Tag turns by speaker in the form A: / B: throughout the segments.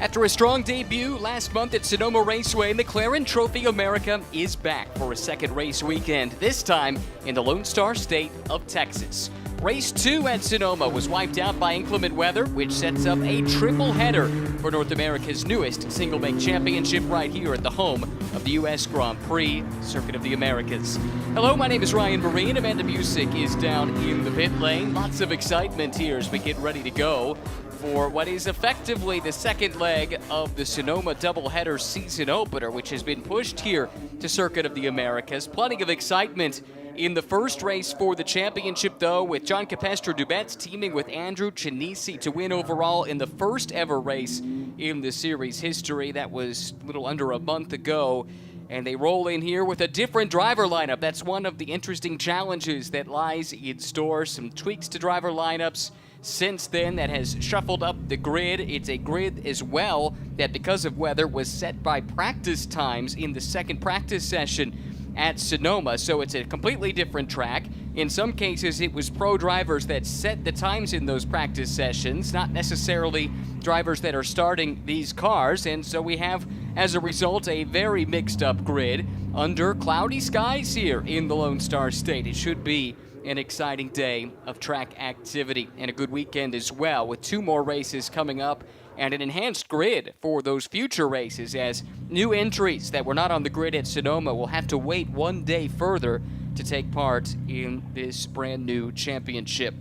A: After a strong debut last month at Sonoma Raceway, McLaren Trophy America is back for a second race weekend, this time in the Lone Star State of Texas. Race 2 at Sonoma was wiped out by inclement weather, which sets up a triple header for North America's newest single-make championship right here at the home of the U.S. Grand Prix Circuit of the Americas. Hello, my name is Ryan Marine. Amanda Music is down in the pit lane. Lots of excitement here as we get ready to go for what is effectively the second leg of the Sonoma doubleheader season opener, which has been pushed here to Circuit of the Americas. Plenty of excitement in the first race for the championship, though, with John Dubets teaming with Andrew Chinisi to win overall in the first ever race in the series history. That was a little under a month ago. And they roll in here with a different driver lineup. That's one of the interesting challenges that lies in store. Some tweaks to driver lineups since then that has shuffled up the grid. It's a grid as well that, because of weather, was set by practice times in the second practice session at Sonoma. So it's a completely different track. In some cases, it was pro drivers that set the times in those practice sessions, not necessarily drivers that are starting these cars. And so we have, as a result, a very mixed up grid under cloudy skies here in the Lone Star State. It should be an exciting day of track activity and a good weekend as well, with two more races coming up and an enhanced grid for those future races, as new entries that were not on the grid at Sonoma will have to wait one day further to take part in this brand new championship.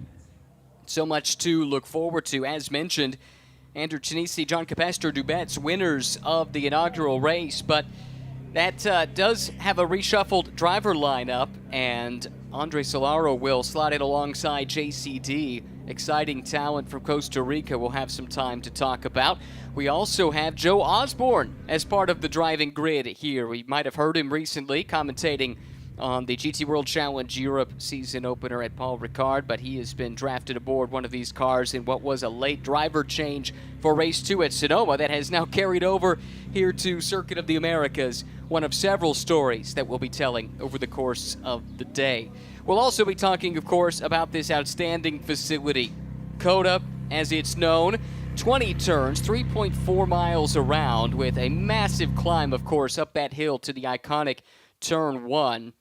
A: So much to look forward to. As mentioned, Andrew Chinisi, John Dubets, winners of the inaugural race, but that does have a reshuffled driver lineup, and Andre Solaro will slot in alongside JCD. Exciting talent from Costa Rica we'll have some time to talk about. We also have Joe Osborne as part of the driving grid here. We might have heard him recently commentating on the GT World Challenge Europe season opener at Paul Ricard, but he has been drafted aboard one of these cars in what was a late driver change for race 2 at Sonoma that has now carried over here to Circuit of the Americas, one of several stories that we'll be telling over the course of the day. We'll also be talking, of course, about this outstanding facility, COTA, as it's known. 20 turns, 3.4 miles around, with a massive climb, of course, up that hill to the iconic Turn 1.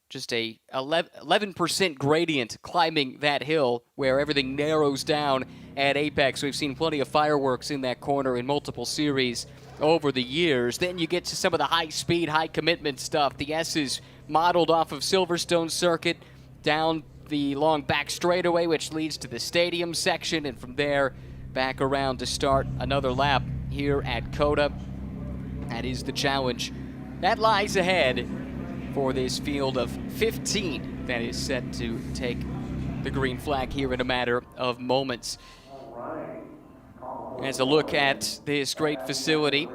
A: Just a 11% gradient climbing that hill where everything narrows down at apex. We've seen plenty of fireworks in that corner in multiple series over the years. Then you get to some of the high-speed, high-commitment stuff. The S is modeled off of Silverstone Circuit down the long back straightaway, which leads to the stadium section, and from there back around to start another lap here at COTA. That is the challenge that lies ahead for this field of 15 that is set to take the green flag here in a matter of moments. As a look at this great facility,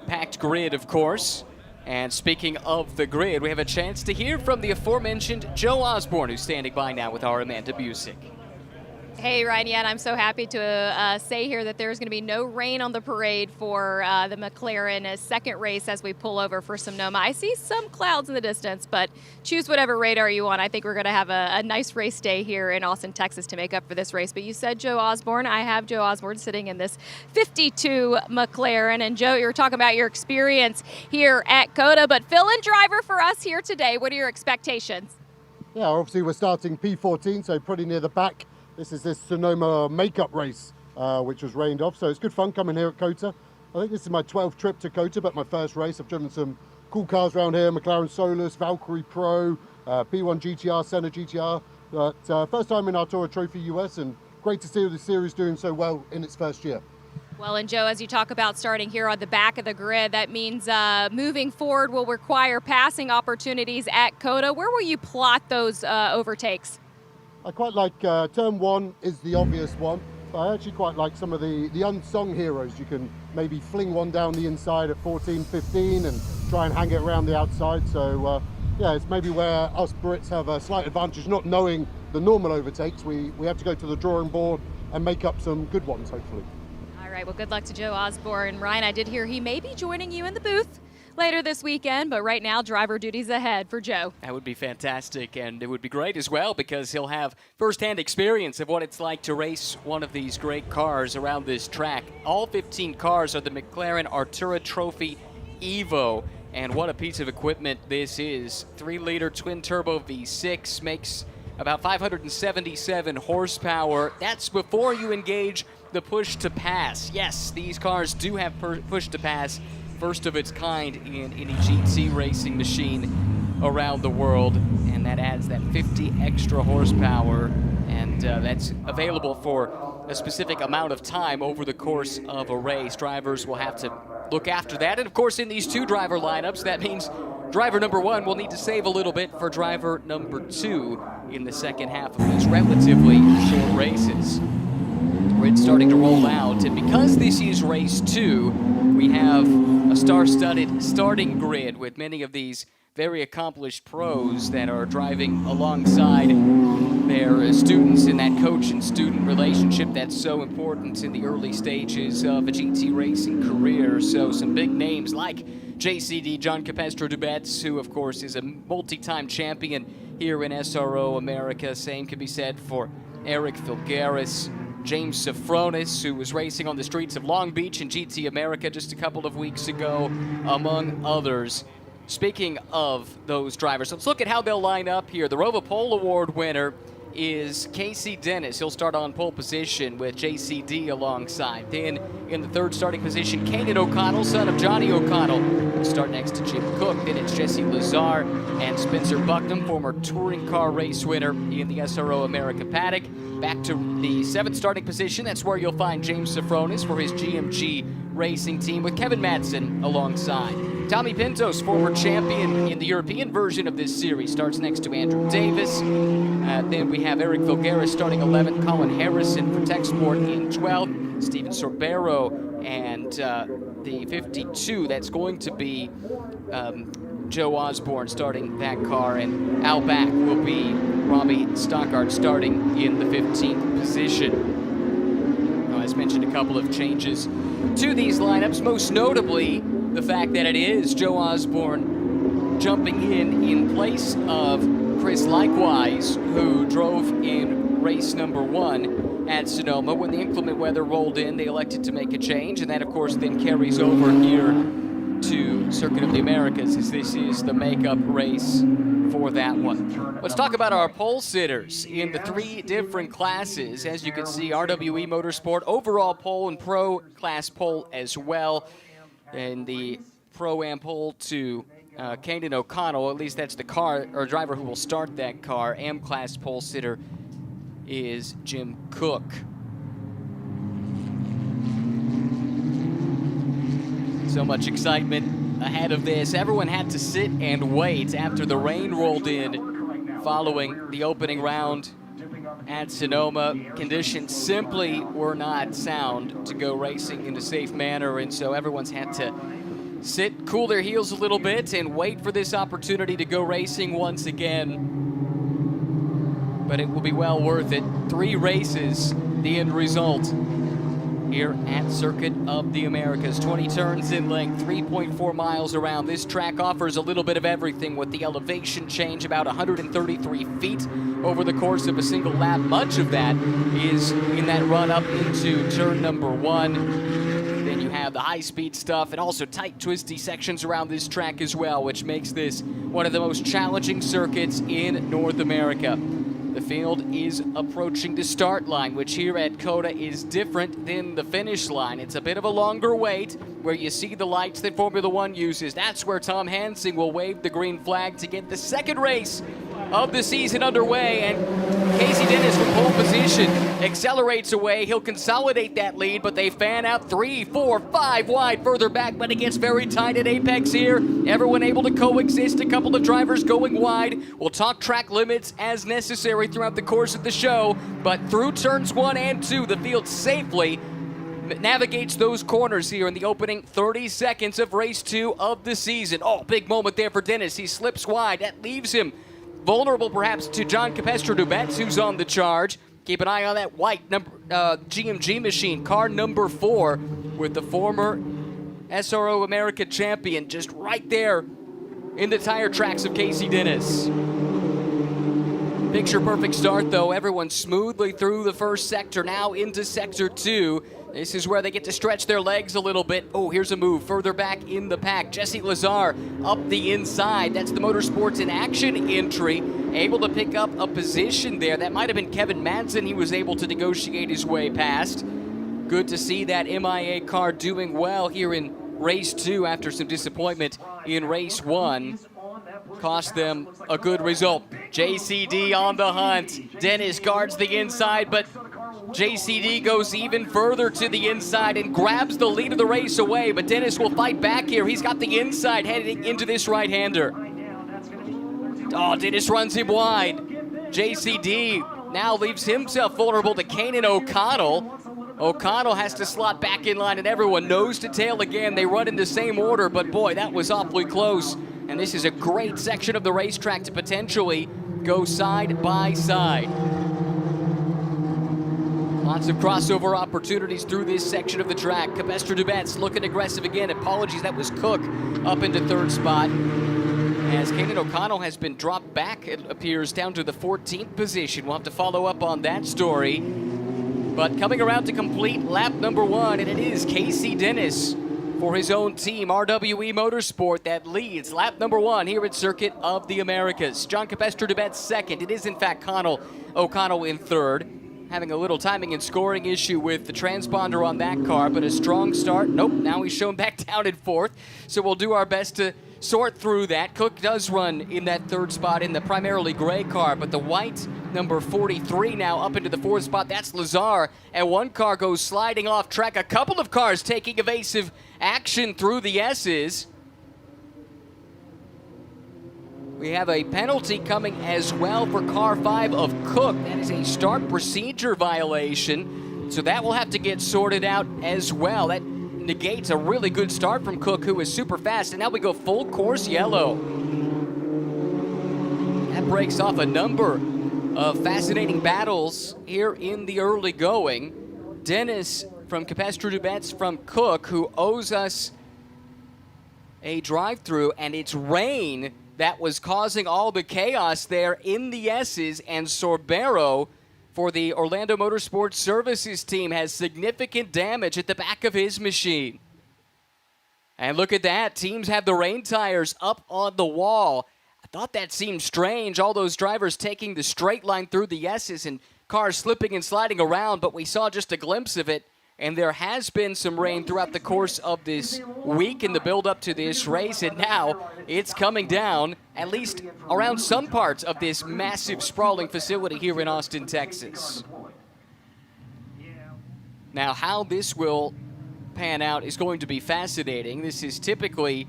A: packed grid, of course. And speaking of the grid, we have a chance to hear from the aforementioned Joe Osborne, who's standing by now with our Amanda Busick.
B: Hey, Ryan, yeah, and I'm so happy to say here that there's going to be no rain on the parade for the McLaren second race as we pull over for Sonoma. I see some clouds in the distance, but choose whatever radar you want. I think we're going to have a nice race day here in Austin, Texas to make up for this race. But you said Joe Osborne. I have Joe Osborne sitting in this 52 McLaren. And Joe, you were talking about your experience here at COTA, but fill-in driver for us here today. What are your expectations?
C: Yeah, obviously we're starting P14, so pretty near the back. This is this Sonoma makeup race, which was rained off. So it's good fun coming here at COTA. I think this is my 12th trip to COTA, but my first race. I've driven some cool cars around here, McLaren Solus, Valkyrie Pro, P1 GTR, Senna GTR. But first time in Artura Trophy US, and great to see the series doing so well in its first year.
B: Well, and Joe, as you talk about starting here on the back of the grid, that means moving forward will require passing opportunities at COTA. Where will you plot those overtakes?
C: I quite like Turn 1 is the obvious one, but I actually quite like some of the unsung heroes. You can maybe fling one down the inside at 14, 15 and try and hang it around the outside. So yeah, it's maybe where us Brits have a slight advantage not knowing the normal overtakes. We have to go to the drawing board and make up some good ones, hopefully.
B: All right, well, good luck to Joe Osborne. Ryan, I did hear he may be joining you in the booth later this weekend. But right now, driver duties ahead for Joe.
A: That would be fantastic, and it would be great as well because he'll have firsthand experience of what it's like to race one of these great cars around this track. All 15 cars are the McLaren Artura Trophy Evo, and what a piece of equipment this is. 3-liter twin-turbo V6 makes about 577 horsepower. That's before you engage the push-to-pass. Yes, these cars do have push-to-pass, first of its kind in any GT racing machine around the world, and that adds that 50 extra horsepower, and that's available for a specific amount of time over the course of a race. Drivers will have to look after that, and of course in these 2 driver lineups, that means driver number 1 will need to save a little bit for driver number 2 in the second half of these relatively short races. It's starting to roll out, and because this is race 2, we have a star-studded starting grid with many of these very accomplished pros that are driving alongside their students in that coach and student relationship that's so important in the early stages of a GT racing career. So some big names like JCD, John Capestro Dubets, who of course is a multi-time champion here in SRO America. Same can be said for Eric Filgaris, James Safronis, who was racing on the streets of Long Beach in GT America just a couple of weeks ago, among others. Speaking of those drivers, let's look at how they'll line up here. The Rover Pole Award winner is Casey Dennis. He'll start on pole position with JCD alongside. Then in the 3rd starting position, Kanan O'Connell, son of Johnny O'Connell, will start next to Jim Cook. Then it's Jesse Lazar and Spencer Bucknam, former touring car race winner in the SRO America paddock. Back to the 7th starting position. That's where you'll find James Safronis for his GMG racing team with Kevin Madsen alongside. Tommy Pintos, former champion in the European version of this series, starts next to Andrew Davis. Then we have Eric Filgaris starting 11th, Colin Harrison for Tech Sport in 12th, Steven Sorbero, and the 52, that's going to be Joe Osborne starting that car, and out back will be Robbie Stockard starting in the 15th position. Now, as mentioned, a couple of changes to these lineups, most notably the fact that it is Joe Osborne jumping in place of Chris Likewise, who drove in race number 1 at Sonoma. When the inclement weather rolled in, they elected to make a change, and that of course then carries over here to Circuit of the Americas, as this is the makeup race for that one. Let's talk about our pole sitters in the 3 different classes. As you can see, RWE Motorsport, overall pole and pro class pole as well. And the Pro-Am pole to Kanan O'Connell, at least that's the car or driver who will start that car. M-class pole sitter is Jim Cook. So much excitement ahead of this. Everyone had to sit and wait after the rain rolled in following the opening round at Sonoma. Conditions simply were not sound to go racing in a safe manner, and so everyone's had to sit, cool their heels a little bit, and wait for this opportunity to go racing once again. But it will be well worth it. 3 races, the end result here at Circuit of the Americas. 20 turns in length, 3.4 miles around. This track offers a little bit of everything with the elevation change, about 133 feet over the course of a single lap. Much of that is in that run up into turn number 1. Then you have the high-speed stuff and also tight, twisty sections around this track as well, which makes this one of the most challenging circuits in North America. The field is approaching the start line, which here at COTA is different than the finish line. It's a bit of a longer wait where you see the lights that Formula One uses. That's where Tom Hansing will wave the green flag to get the second race of the season underway, and Casey Dennis from pole position accelerates away. He'll consolidate that lead, but they fan out 3, 4, 5 wide further back, but it gets very tight at apex here. Everyone able to coexist, a couple of drivers going wide. We'll talk track limits as necessary throughout the course of the show, but through turns 1 and 2, the field safely navigates those corners here in the opening 30 seconds of race 2 of the season. Oh, big moment there for Dennis. He slips wide. That leaves him vulnerable perhaps to John Capestro Dubets, who's on the charge. Keep an eye on that white GMG machine, car number 4, with the former SRO America champion, just right there in the tire tracks of Casey Dennis. Picture perfect start though, everyone smoothly through the first sector, now into sector 2. This is where they get to stretch their legs a little bit. Oh, here's a move further back in the pack. Jesse Lazar up the inside. That's the Motorsports in Action entry. Able to pick up a position there. That might have been Kevin Madsen he was able to negotiate his way past. Good to see that MIA car doing well here in race 2 after some disappointment in race 1. Cost them a good result. JCD on the hunt. Dennis guards the inside, but JCD goes even further to the inside and grabs the lead of the race away, but Dennis will fight back here. He's got the inside heading into this right-hander. Oh, Dennis runs him wide. JCD now leaves himself vulnerable to Kanan O'Connell. O'Connell has to slot back in line, and everyone nose to tail again. They run in the same order, but boy, that was awfully close. And this is a great section of the racetrack to potentially go side by side. Lots of crossover opportunities through this section of the track. Capestre Dubets looking aggressive again. Apologies, that was Cook up into 3rd spot. As Kanan O'Connell has been dropped back, it appears, down to the 14th position. We'll have to follow up on that story. But coming around to complete lap number 1, and it is Casey Dennis for his own team, RWE Motorsport, that leads lap number 1 here at Circuit of the Americas. John Capestre Dubets 2nd. It is, in fact, O'Connell in 3rd. Having a little timing and scoring issue with the transponder on that car, but a strong start. Nope, now he's shown back down in 4th. So we'll do our best to sort through that. Cook does run in that 3rd spot in the primarily gray car, but the white number 43 now up into the 4th spot. That's Lazar, and one car goes sliding off track. A couple of cars taking evasive action through the S's. We have a penalty coming as well for car 5 of Cook. That is a start procedure violation, so that will have to get sorted out as well. That negates a really good start from Cook, who is super fast, and now we go full course yellow. That breaks off a number of fascinating battles here in the early going. Dennis from Capestre Dubets from Cook, who owes us a drive-through, and it's rain that was causing all the chaos there in the S's, and Sorbero for the Orlando Motorsports Services team has significant damage at the back of his machine. And look at that, teams have the rain tires up on the wall. I thought that seemed strange, all those drivers taking the straight line through the S's and cars slipping and sliding around, but we saw just a glimpse of it. And there has been some rain throughout the course of this week in the build-up to this race, and now it's coming down, at least around some parts of this massive, sprawling facility here in Austin, Texas. Now, how this will pan out is going to be fascinating. This is typically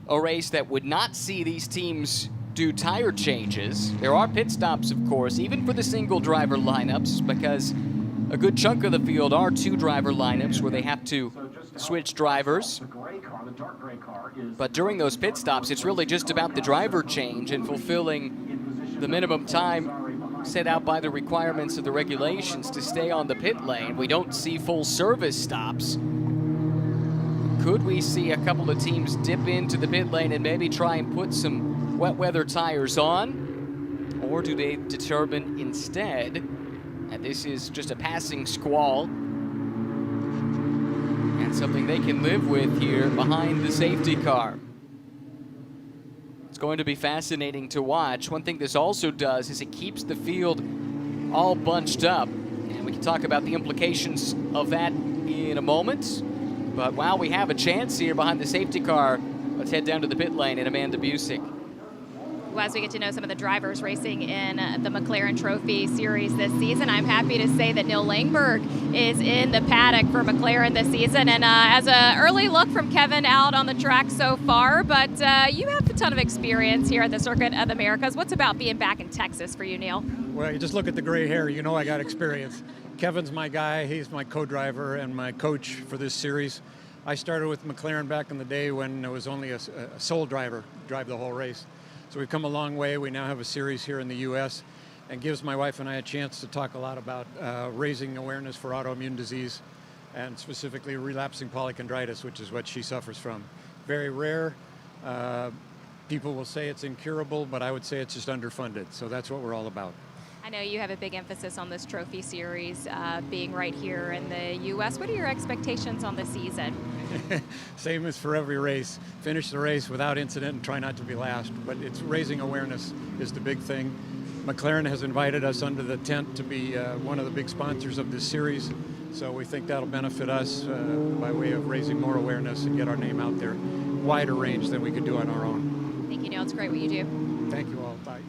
A: a race that would not see these teams do tire changes. There are pit stops, of course, even for the single-driver lineups, because a good chunk of the field are 2-driver lineups where they have to switch drivers. But during those pit stops, it's really just about the driver change and fulfilling the minimum time set out by the requirements of the regulations to stay on the pit lane. We don't see full service stops. Could we see a couple of teams dip into the pit lane and maybe try and put some wet weather tires on? Or do they determine instead that this is just a passing squall and something they can live with here behind the safety car? It's going to be fascinating to watch. One thing this also does is it keeps the field all bunched up, and we can talk about the implications of that in a moment. But while we have a chance here behind the safety car, let's head down to the pit lane and Amanda Busick.
B: As we get to know some of the drivers racing in the McLaren Trophy Series this season, I'm happy to say that Neil Langberg is in the paddock for McLaren this season. And as an early look from Kevin out on the track so far, but you have a ton of experience here at the Circuit of the Americas. What's about being back in Texas for you, Neil?
D: Well, you just look at the gray hair, you know I got experience. Kevin's my guy, he's my co-driver and my coach for this series. I started with McLaren back in the day when there was only a sole driver drive the whole race. So we've come a long way. We now have a series here in the U.S. and gives my wife and I a chance to talk a lot about raising awareness for autoimmune disease and specifically relapsing polychondritis, which is what she suffers from. Very rare. People will say it's incurable, but I would say it's just underfunded. So that's what we're all about.
B: I know you have a big emphasis on this trophy series being right here in the U.S. What are your expectations on the season?
D: Same as for every race. Finish the race without incident and try not to be last. But it's raising awareness is the big thing. McLaren has invited us under the tent to be one of the big sponsors of this series. So we think that'll benefit us by way of raising more awareness and get our name out there. Wider range than we could do on our own.
B: Thank you, Neil. It's great what you do.
D: Thank you all. Bye.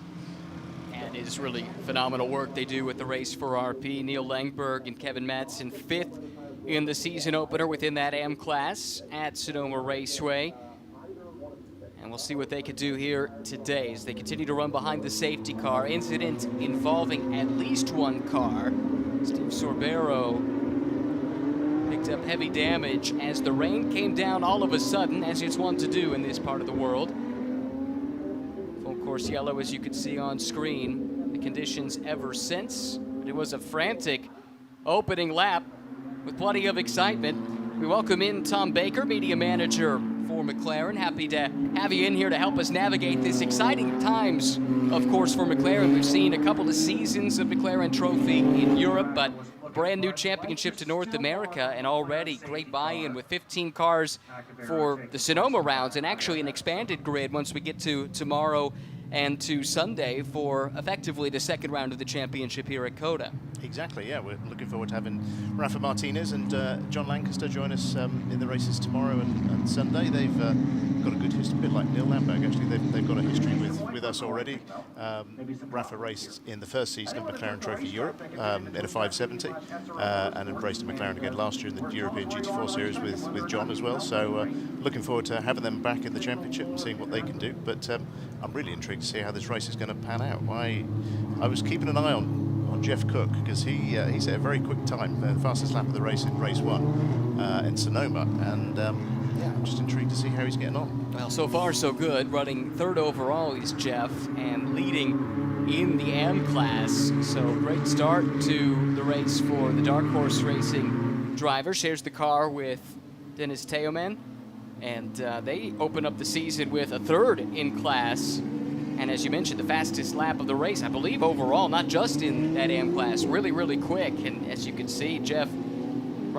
A: And it is really phenomenal work they do with the race for RP. Neil Langberg and Kevin Madsen, 5th in the season opener within that M class at Sonoma Raceway. And we'll see what they could do here today as they continue to run behind the safety car. Incident involving at least one car. Steve Sorbero picked up heavy damage as the rain came down all of a sudden, as it's wont to do in this part of the world. Full course yellow, as you can see on screen. The conditions ever since, but it was a frantic opening lap with plenty of excitement. We welcome in Tom Baker, media manager for McLaren. Happy to have you in here to help us navigate this exciting times, of course, for McLaren. We've seen a couple of seasons of McLaren Trophy in Europe, but brand new championship to North America, and already great buy-in with 15 cars for the Sonoma rounds, and actually an expanded grid once we get to tomorrow and to Sunday for effectively the second round of the championship here at COTA.
E: Exactly, yeah. We're looking forward to having Rafa Martinez and John Lancaster join us in the races tomorrow and Sunday. They've got a good history, a bit like Neil Landberg, actually. They've got a history with us already. Rafa raced in the first season of McLaren Trophy Europe in a 570 and had raced at McLaren again last year in the European GT4 Series with John as well. So looking forward to having them back in the championship and seeing what they can do. But I'm really intrigued to see how this race is going to pan out. I was keeping an eye on Jeff Cook because he set a very quick time, the fastest lap of the race in race 1 in Sonoma, and yeah, I'm just intrigued to see how he's getting on.
A: Well, so far so good. Running 3rd overall is Jeff, and leading in the M class. So great start to the race for the Dark Horse Racing driver. Shares the car with Dennis Teoman, and they open up the season with a 3rd in class. And as you mentioned, the fastest lap of the race, I believe overall, not just in that AM class, really, really quick. And as you can see, Jeff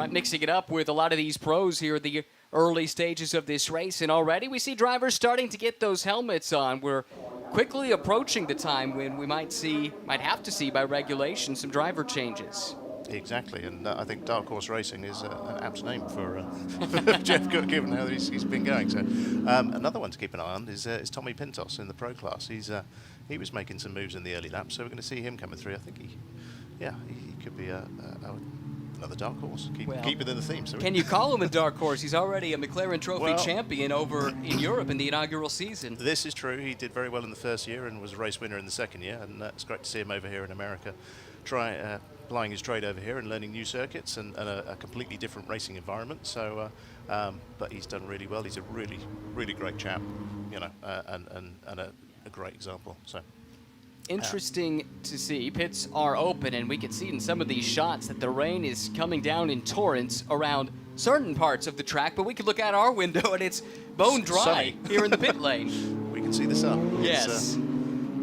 A: mixing it up with a lot of these pros here at the early stages of this race. And already we see drivers starting to get those helmets on. We're quickly approaching the time when we might have to see by regulation some driver changes.
E: Exactly, and I think Dark Horse Racing is an apt name for Jeff Cook, given how he's been going. So another one to keep an eye on is Tommy Pintos in the Pro class. He was making some moves in the early laps, so we're going to see him coming through. I think he could be another Dark Horse. Keep within the theme. So
A: can you call him a Dark Horse? He's already a McLaren Trophy champion over in Europe in the inaugural season.
E: This is true. He did very well in the first year and was a race winner in the second year, and it's great to see him over here in America. Plying his trade over here and learning new circuits and a completely different racing environment. So, but he's done really well. He's a really, really great chap, you know, and a great example. So
A: interesting to see. Pits are open, and we can see in some of these shots that the rain is coming down in torrents around certain parts of the track. But we could look out our window and it's bone dry here in the pit lane.
E: We can see the sun.
A: Yes.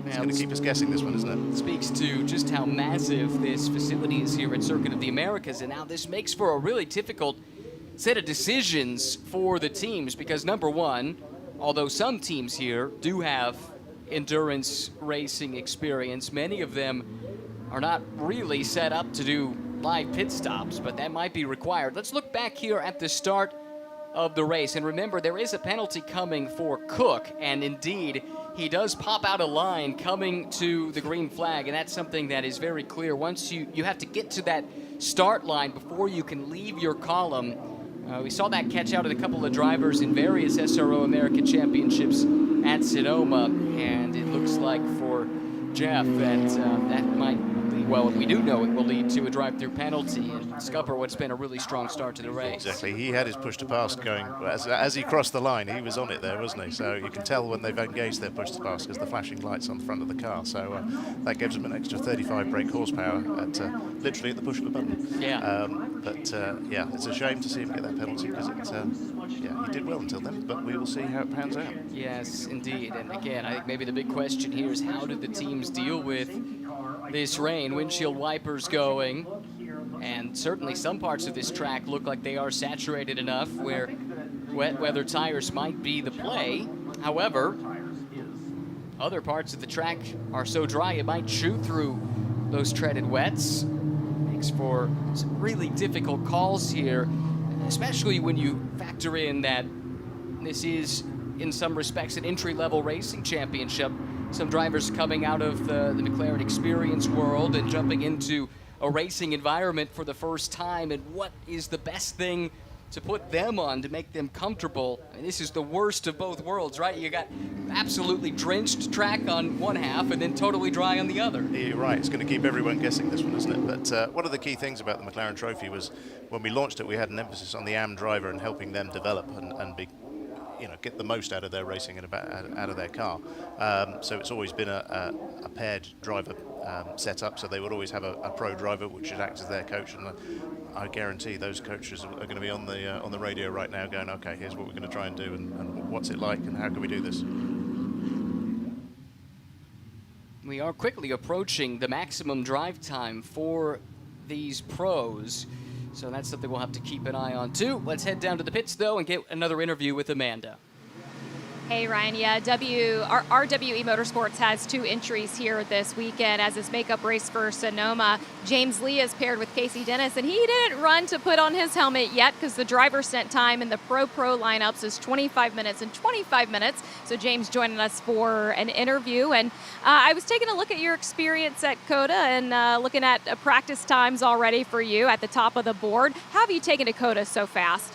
E: It's going to keep us guessing, this one, isn't it?
A: Speaks to just how massive this facility is here at Circuit of the Americas, and now this makes for a really difficult set of decisions for the teams because, number one, although some teams here do have endurance racing experience, many of them are not really set up to do live pit stops, but that might be required. Let's look back here at the start of the race, and remember, there is a penalty coming for Cook, and indeed, he does pop out a line coming to the green flag, and that's something that is very clear. Once you have to get to that start line before you can leave your column. We saw that catch out of a couple of drivers in various SRO American Championships at Sonoma, and it looks like for Jeff that that might lead well, and we do know it will lead to a drive-through penalty and scupper what's been a really strong start to the race.
E: Exactly. He had his push to pass going as he crossed the line. He was on it there, wasn't he? So you can tell when they've engaged their push to pass because the flashing lights on the front of the car. So that gives them an extra 35 brake horsepower at literally at the push of a button.
A: Yeah.
E: Yeah, it's a shame to see him get that penalty because he did well until then. But we will see how it pans out.
A: Yes, indeed. And again, I think maybe the big question here is how did the teams deal with this rain? Windshield wipers going, and certainly some parts of this track look like they are saturated enough where wet weather tires might be the play. However, other parts of the track are so dry it might chew through those treaded wets. Makes for some really difficult calls here, especially when you factor in that this is, in some respects, an entry-level racing championship. Some drivers coming out of the McLaren experience world and jumping into a racing environment for the first time, and what is the best thing to put them on to make them comfortable. I mean, this is the worst of both worlds, right? You got absolutely drenched track on one half and then totally dry on the other.
E: You're right. It's going to keep everyone guessing, this one, isn't it? But one of the key things about the McLaren Trophy was when we launched it, we had an emphasis on the AM driver and helping them develop and be, get the most out of their racing and out of their car. So it's always been a paired driver setup. So they would always have a pro driver, which should act as their coach. And I guarantee those coaches are going to be on the radio right now, going, "Okay, here's what we're going to try and do, and what's it like, and how can we do this?"
A: We are quickly approaching the maximum drive time for these pros. So that's something we'll have to keep an eye on, too. Let's head down to the pits, though, and get another interview with Amanda.
B: Hey, Ryan. Yeah, RWE Motorsports has 2 entries here this weekend as his makeup race for Sonoma. James Lee is paired with Casey Dennis, and he didn't run to put on his helmet yet because the driver sent time in the pro lineups is 25 minutes and 25 minutes. So James joining us for an interview. And I was taking a look at your experience at COTA and looking at practice times already for you at the top of the board. How have you taken to COTA so fast?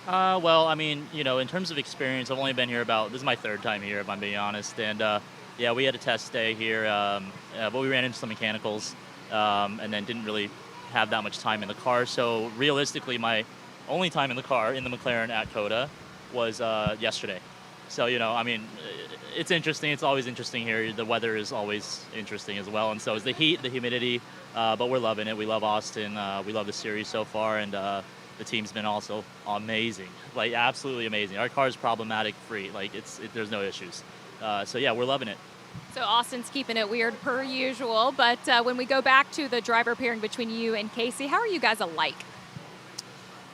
F: Well, I mean, in terms of experience, I've only been here this is my 3rd time here, if I'm being honest. And yeah, we had a test day here, but we ran into some mechanicals and then didn't really have that much time in the car. So realistically, my only time in the car in the McLaren at COTA was yesterday. So, I mean, it's interesting. It's always interesting here. The weather is always interesting as well. And so is the heat, the humidity, but we're loving it. We love Austin. We love the series so far. And the team's been also amazing, like absolutely amazing. Our car is problematic free, like there's no issues. So yeah, we're loving it.
B: So Austin's keeping it weird per usual, but when we go back to the driver pairing between you and Casey, how are you guys alike?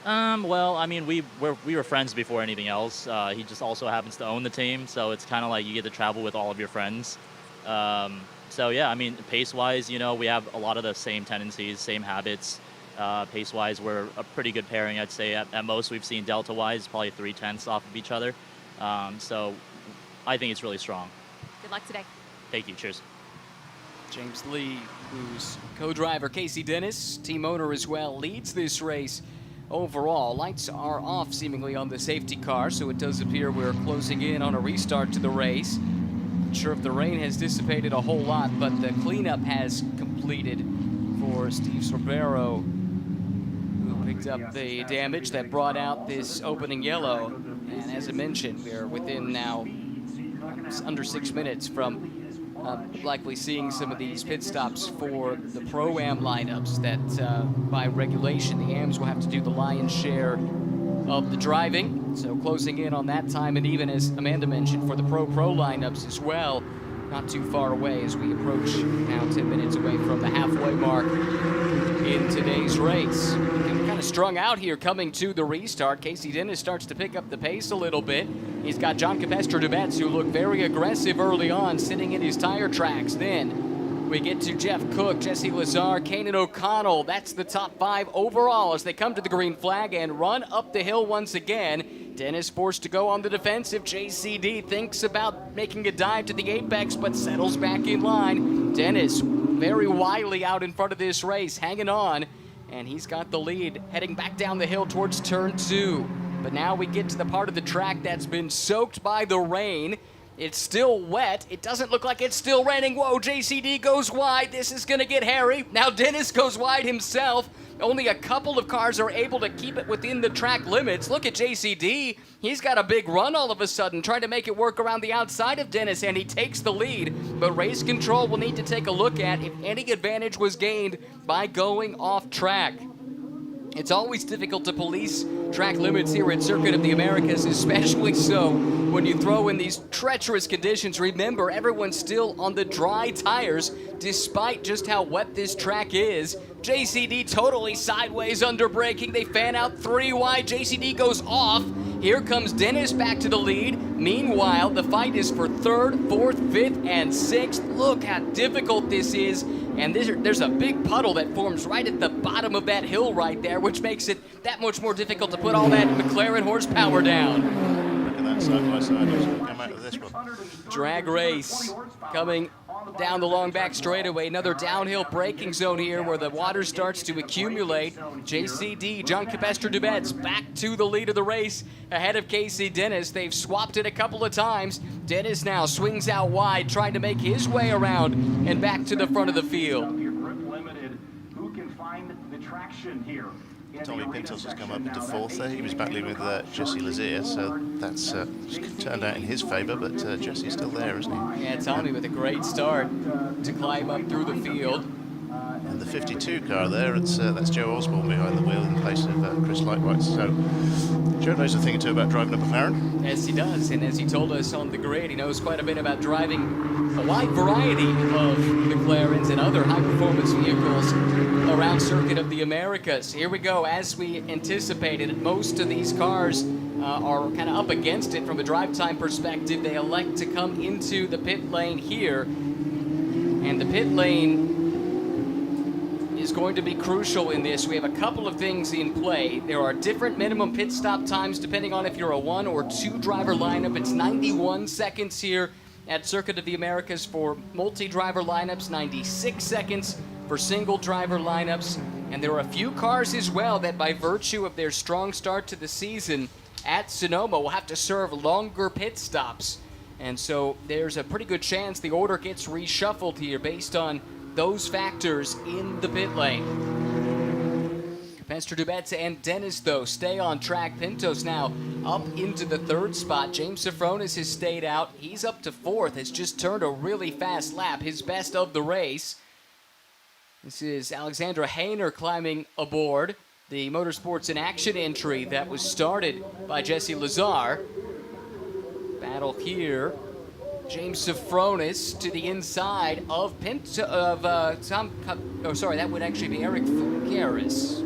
F: Well, I mean, we were friends before anything else. He just also happens to own the team, so it's kind of like you get to travel with all of your friends. So yeah, I mean, pace-wise, we have a lot of the same tendencies, same habits. Pace-wise, we're a pretty good pairing, I'd say. At most, we've seen delta-wise probably 0.3 off of each other. So I think it's really strong.
B: Good luck today.
F: Thank you. Cheers.
A: James Lee, who's co-driver Casey Dennis, team owner as well, leads this race overall. Lights are off seemingly on the safety car, so it does appear we're closing in on a restart to the race. Not sure if the rain has dissipated a whole lot, but the cleanup has completed for Steve Sorbero, who picked up the damage that brought out this opening yellow. And as I mentioned, we're within now under 6 minutes from likely seeing some of these pit stops for the Pro-Am lineups that by regulation the AMs will have to do the lion's share of the driving. So closing in on that time, and even as Amanda mentioned, for the Pro lineups as well, not too far away as we approach now 10 minutes away from the halfway mark in today's race. Kind of strung out here coming to the restart. Casey Dennis starts to pick up the pace a little bit. He's got John Capestre-Dubets, who looked very aggressive early on, sitting in his tire tracks. Then we get to Jeff Cook, Jesse Lazar, Kanan O'Connell. That's the top 5 overall as they come to the green flag and run up the hill once again. Dennis forced to go on the defensive. JCD thinks about making a dive to the apex, but settles back in line. Dennis very wily out in front of this race, hanging on, and he's got the lead heading back down the hill towards turn 2. But now we get to the part of the track that's been soaked by the rain. It's still wet. It doesn't look like it's still raining. Whoa, JCD goes wide. This is going to get hairy. Now Dennis goes wide himself. Only a couple of cars are able to keep it within the track limits. Look at JCD. He's got a big run all of a sudden, trying to make it work around the outside of Dennis, and he takes the lead. But race control will need to take a look at if any advantage was gained by going off track. It's always difficult to police track limits here at Circuit of the Americas, especially so when you throw in these treacherous conditions. Remember, everyone's still on the dry tires, despite just how wet this track is. JCD totally sideways under braking. They fan out 3 wide. JCD goes off. Here comes Dennis back to the lead. Meanwhile, the fight is for 3rd, 4th, 5th, and 6th. Look how difficult this is. And there's a big puddle that forms right at the bottom of that hill right there, which makes it that much more difficult to put all that McLaren horsepower down.
E: Look at that side by side. Let's come out of this one.
A: Drag race coming down the long back straightaway. Another downhill braking zone here where the water starts to accumulate. JCD, John Capestre-Dubets, back to the lead of the race ahead of Casey Dennis. They've swapped it a couple of times. Dennis now swings out wide, trying to make his way around and back to the front of the field.
E: Tommy Pintos has come up into 4th there. He was battling with Jesse Lazier, so that's turned out in his favour, but Jesse's still there, isn't he?
A: Yeah, Tommy with a great start to climb up through the field.
E: And the 52 car there, that's Joe Osborne behind the wheel in place of Chris Lightwhite. So Joe knows a thing or two about driving a McLaren.
A: Yes, he does, and as he told us on the grid, he knows quite a bit about driving a wide variety of McLarens and other high-performance vehicles around Circuit of the Americas. Here we go. As we anticipated, most of these cars are kind of up against it from a drive time perspective. They elect to come into the pit lane here, and the pit lane is going to be crucial in this. We have a couple of things in play. There are different minimum pit stop times depending on if you're a 1 or 2 driver lineup. It's 91 seconds here at Circuit of the Americas for multi-driver lineups, 96 seconds for single driver lineups. And there are a few cars as well that, by virtue of their strong start to the season at Sonoma, will have to serve longer pit stops. And so there's a pretty good chance the order gets reshuffled here based on those factors in the pit lane. Capestre-Dubets and Dennis, though, stay on track. Pintos now up into the 3rd spot. James Safronis has stayed out. He's up to 4th, has just turned a really fast lap, his best of the race. This is Alexandra Hayner climbing aboard the Motorsports in Action entry that was started by Jesse Lazar. Battle here. James Safronis to the inside of that would actually be Eric Figueres,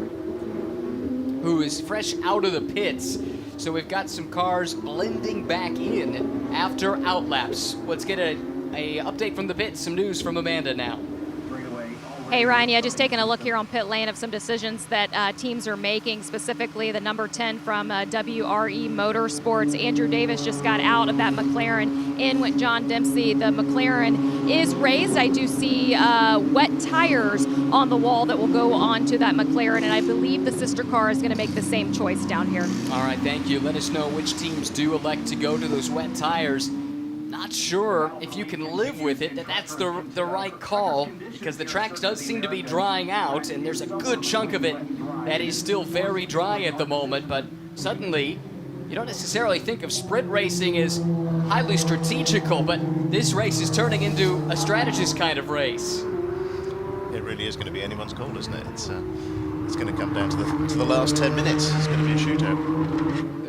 A: who is fresh out of the pits. So we've got some cars blending back in after outlaps. Let's get a update from the pits, some news from Amanda now.
B: Hey, Ryan, yeah, just taking a look here on pit lane of some decisions that teams are making, specifically the number 10 from WRE Motorsports. Andrew Davis just got out of that McLaren. In went John Dempsey. The McLaren is raised. I do see wet tires on the wall that will go onto that McLaren, and I believe the sister car is going to make the same choice down here.
A: All right, thank you. Let us know which teams do elect to go to those wet tires. Not sure if you can live with it, that's the right call, because the track does seem to be drying out, and there's a good chunk of it that is still very dry at the moment. But suddenly, you don't necessarily think of sprint racing as highly strategical, but this race is turning into a strategist kind of race.
E: It really is going to be anyone's call, isn't it? It's going to come down to the last 10 minutes. It's going to be a shootout.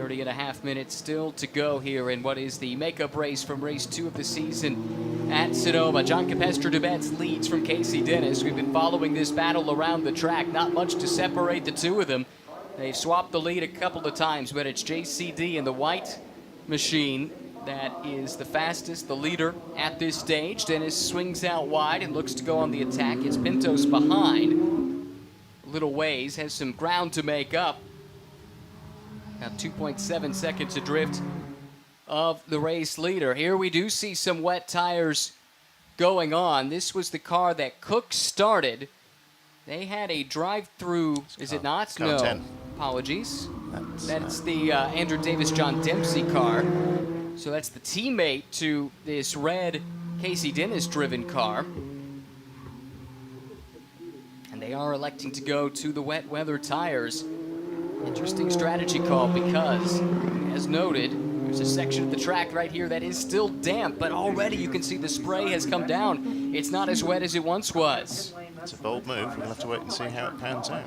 A: 30.5 minutes still to go here in what is the makeup race from race 2 of the season at Sonoma. John Capestre-Dubets leads from Casey Dennis. We've been following this battle around the track. Not much to separate the two of them. They've swapped the lead a couple of times, but it's JCD in the white machine that is the fastest, the leader at this stage. Dennis swings out wide and looks to go on the attack. It's Pintos behind. A little ways, has some ground to make up. Got 2.7 seconds adrift of the race leader. Here we do see some wet tires going on. This was the car that Cook started. They had a drive-through, is it not? No.
E: 10.
A: Apologies. That's the Andrew Davis, John Dempsey car. So that's the teammate to this red Casey Dennis-driven car. And they are electing to go to the wet weather tires. Interesting strategy call because, as noted, there's a section of the track right here that is still damp, but already you can see the spray has come down. It's not as wet as it once was.
E: It's a bold move. We'll have to wait and see how it pans out.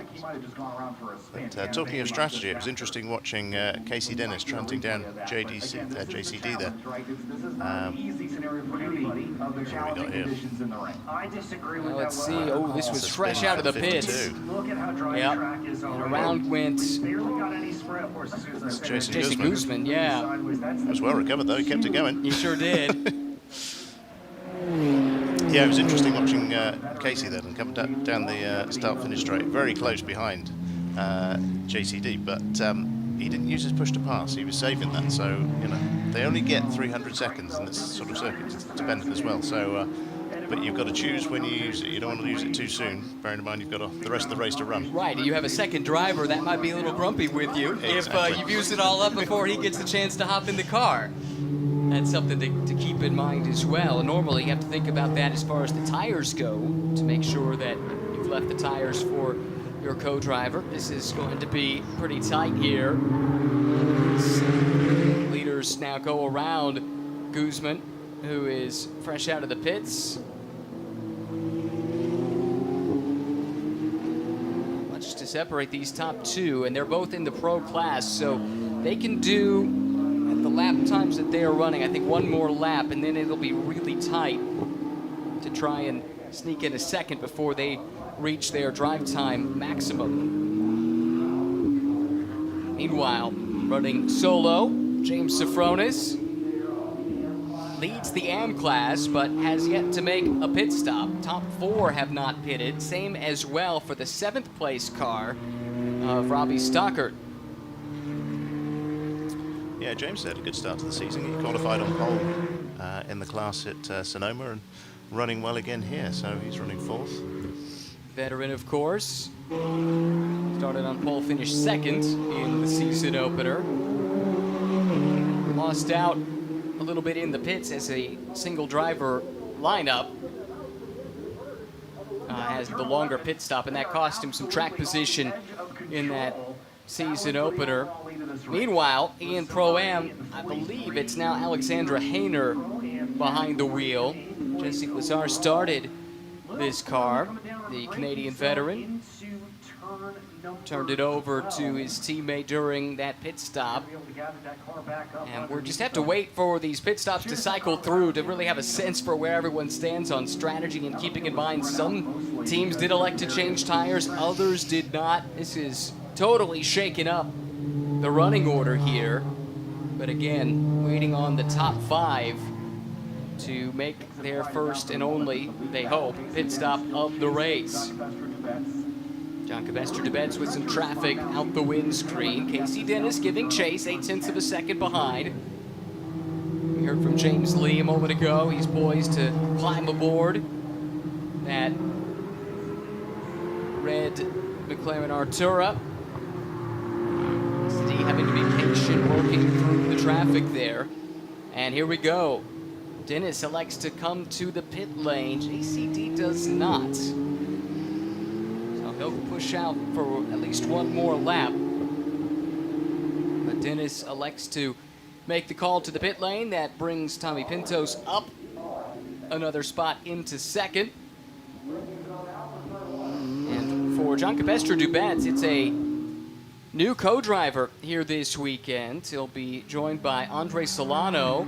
E: But talking of strategy, it was interesting watching Casey Dennis trunting down JCD there. What we got here?
A: Well, let's see. Oh, this was fresh out of the pits. Yep. And around went Jason Guzman. Yeah.
E: It was well recovered though. He kept it going.
A: He sure did.
E: Yeah, it was interesting watching Casey then and come down the start-finish straight, very close behind JCD, but he didn't use his push to pass. He was saving that, so you know they only get 300 seconds in this sort of circuit. It's dependent as well. So, but you've got to choose when you use it. You don't want to use it too soon. Bearing in mind you've got the rest of the race to run.
A: Right. You have a second driver that might be a little grumpy with you
E: Exactly.
A: if you've used it all up before he gets the chance to hop in the car. That's something to keep in mind as well. And normally you have to think about that as far as the tires go to make sure that you've left the tires for your co-driver. This is going to be pretty tight here. Leaders now go around Guzman, who is fresh out of the pits. Much to separate these top two, and they're both in the pro class, so they can do the lap times that they are running, I think one more lap, and then it'll be really tight to try and sneak in a second before they reach their drive time maximum. Meanwhile, running solo, James Sofronis leads the AM class, but has yet to make a pit stop. Top four have not pitted. Same as well for the 7th place car of Robbie Stockert.
E: Yeah, James had a good start to the season. He qualified on pole in the class at Sonoma and running well again here, so he's running 4th.
A: Veteran, of course. Started on pole, finished 2nd in the season opener. Lost out a little bit in the pits as a single driver lineup. Has the longer pit stop, and that cost him some track position in that season opener. Meanwhile, in Pro-Am, I believe it's now Alexandra Hayner behind the wheel. Jesse Lazar started this car, the Canadian veteran. Turned it over to his teammate during that pit stop. And we'll just have to wait for these pit stops to cycle through to really have a sense for where everyone stands on strategy, and keeping in mind some teams did elect to change tires, others did not. This is totally shaking up the running order here. But again, waiting on the top 5 to make their first and only, they hope, pit stop of the race. John Cabester Debets with some traffic out the windscreen. Casey Dennis giving chase, 0.8 of a second behind. We heard from James Lee a moment ago. He's poised to climb aboard that red McLaren Artura. Steve having to be patient, working through the traffic there. And here we go. Dennis elects to come to the pit lane. JCD does not. He'll push out for at least one more lap. But Dennis elects to make the call to the pit lane. That brings Tommy Pintos up another spot into 2nd. And for John Cabester Dubets, it's a new co-driver here this weekend. He'll be joined by Andre Solano,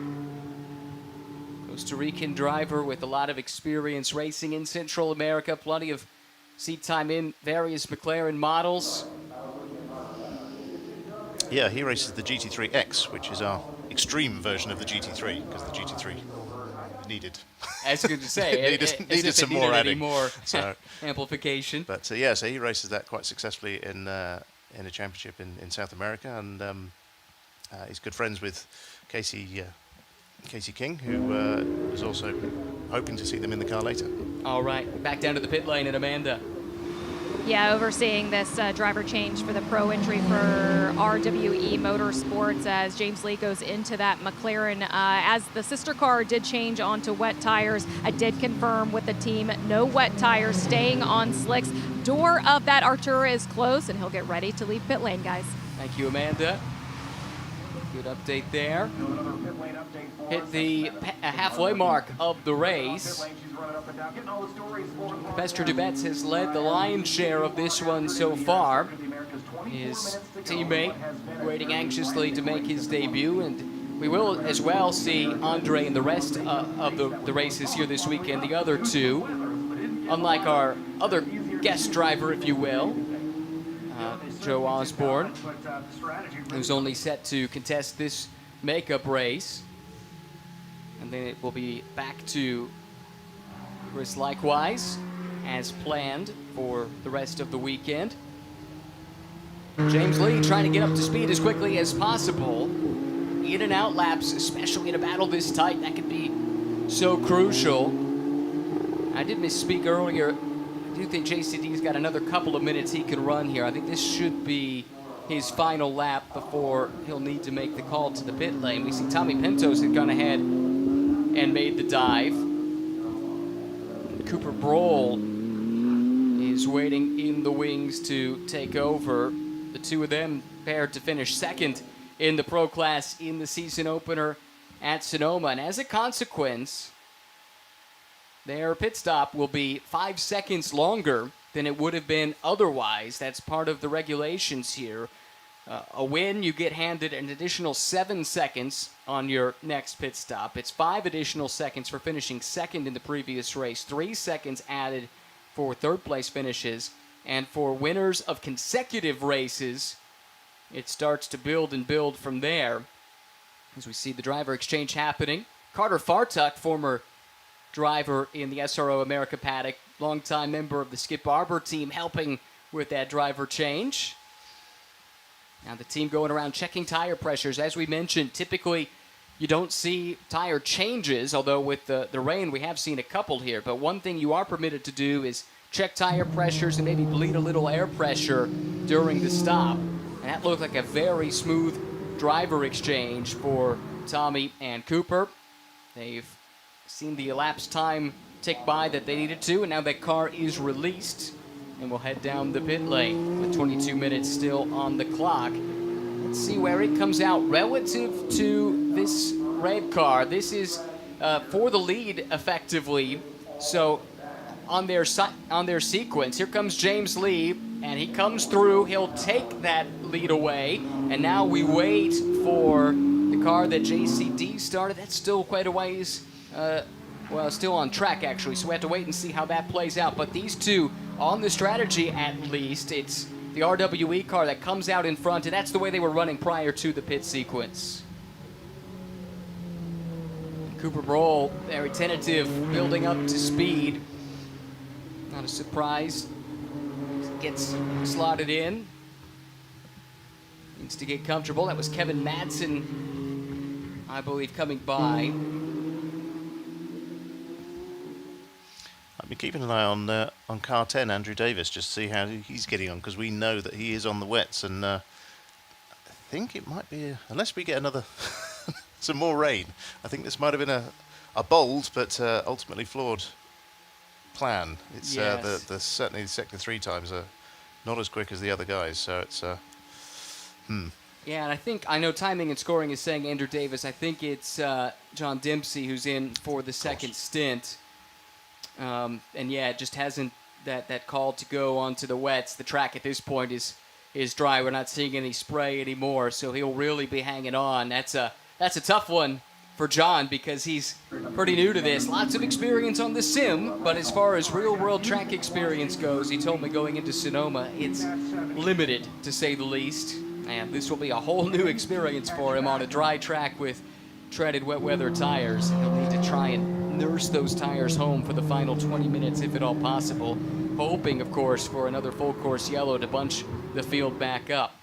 A: Costa Rican driver with a lot of experience racing in Central America, plenty of seat time in various McLaren models.
E: Yeah, he races the GT3X, which is our extreme version of the GT3, because the GT3 needed.
A: As good to say,
E: needed some more adding.
A: More
E: so,
A: amplification.
E: But yeah, so he races that quite successfully in a championship in South America, and he's good friends with Casey King, who was also hoping to see them in the car later.
A: All right, back down to the pit lane, and Amanda.
B: Yeah, overseeing this driver change for the pro entry for RWE Motorsports as James Lee goes into that McLaren. As the sister car did change onto wet tires, I did confirm with the team, no wet tires, staying on slicks. Door of that Artura is closed, and he'll get ready to leave pit lane, guys.
A: Thank you, Amanda. Good update there. Hit the halfway mark of the race. Bester Dubets has led the lion's share of this one so far. His teammate waiting anxiously to make his debut, and we will as well see Andre in the rest of the races here this weekend, the other two. Unlike our other guest driver, if you will, Joe Osborne, who's only set to contest this makeup race. And then it will be back to Chris likewise, as planned for the rest of the weekend. James Lee trying to get up to speed as quickly as possible. In and out laps, especially in a battle this tight, that could be so crucial. I did misspeak earlier. I do think JCD's got another couple of minutes he can run here. I think this should be his final lap before he'll need to make the call to the pit lane. We see Tommy Pintos had gone ahead and made the dive. Cooper Brohl is waiting in the wings to take over. The two of them paired to finish second in the pro class in the season opener at Sonoma. And as a consequence, their pit stop will be 5 seconds longer than it would have been otherwise. That's part of the regulations here. A win, you get handed an additional 7 seconds on your next pit stop. It's 5 additional seconds for finishing second in the previous race, 3 seconds added for third place finishes, and for winners of consecutive races, it starts to build and build from there. As we see the driver exchange happening, Carter Fartuck, former driver in the SRO America paddock, longtime member of the Skip Barber team, helping with that driver change. Now the team going around checking tire pressures. As we mentioned, typically you don't see tire changes, although with the rain we have seen a couple here. But one thing you are permitted to do is check tire pressures and maybe bleed a little air pressure during the stop. And that looked like a very smooth driver exchange for Tommy and Cooper. They've seen the elapsed time tick by that they needed to, and now that car is released. And we'll head down the pit lane with 22 minutes still on the clock. Let's see where it comes out relative to this red car. This is for the lead, effectively. So on their sequence, here comes James Lee, and he comes through. He'll take that lead away, and now we wait for the car that JCD started. That's still quite a ways. Well, still on track, actually, so we have to wait and see how that plays out. But these two, on the strategy at least, it's the RWE car that comes out in front, and that's the way they were running prior to the pit sequence. Cooper Brohl, very tentative, building up to speed. Not a surprise. Gets slotted in. Needs to get comfortable. That was Kevin Madsen, I believe, coming by.
E: I've been keeping an eye on car 10, Andrew Davis, just to see how he's getting on, because we know that he is on the wets, and I think it might be, unless we get another some more rain, I think this might have been a bold but ultimately flawed plan. It's
A: yes.
E: Certainly the sector 3 times are not as quick as the other guys, so it's
A: Yeah, and I know timing and scoring is saying Andrew Davis. I think it's John Dempsey who's in for the second stint. And yeah, it just hasn't that call to go onto the wets. The track at this point is dry. We're not seeing any spray anymore, so he'll really be hanging on. That's a tough one for John because he's pretty new to this. Lots of experience on the sim, but as far as real-world track experience goes, he told me going into Sonoma, it's limited to say the least. And this will be a whole new experience for him on a dry track with treaded wet weather tires. He'll need to try and nurse those tires home for the final 20 minutes if at all possible, hoping, of course, for another full course yellow to bunch the field back up.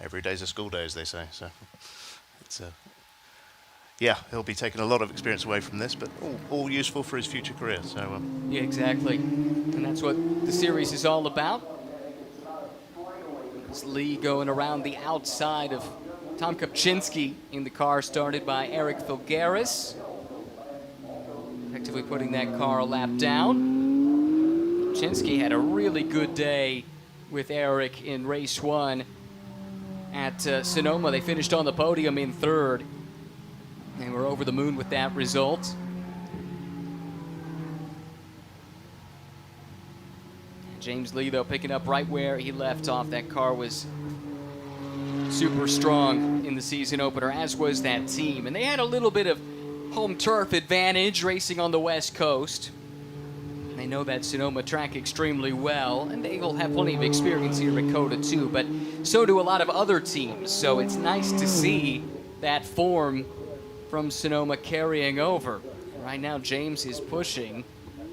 E: every day's a school day, as they say. So it's yeah, he'll be taking a lot of experience away from this, but all useful for his future career. So
A: Yeah, exactly. And that's what the series is all about. It's Lee going around the outside of Tom Kopczynski in the car started by Eric Filgaris. Effectively putting that car a lap down. Kopczynski had a really good day with Eric in race 1 at Sonoma. They finished on the podium in 3rd. They were over the moon with that result. James Lee, though, picking up right where he left off. That car was super strong in the season opener, as was that team. And they had a little bit of home turf advantage racing on the West Coast. They know that Sonoma track extremely well, and they will have plenty of experience here at COTA too, but so do a lot of other teams. So it's nice to see that form from Sonoma carrying over. Right now, James is pushing,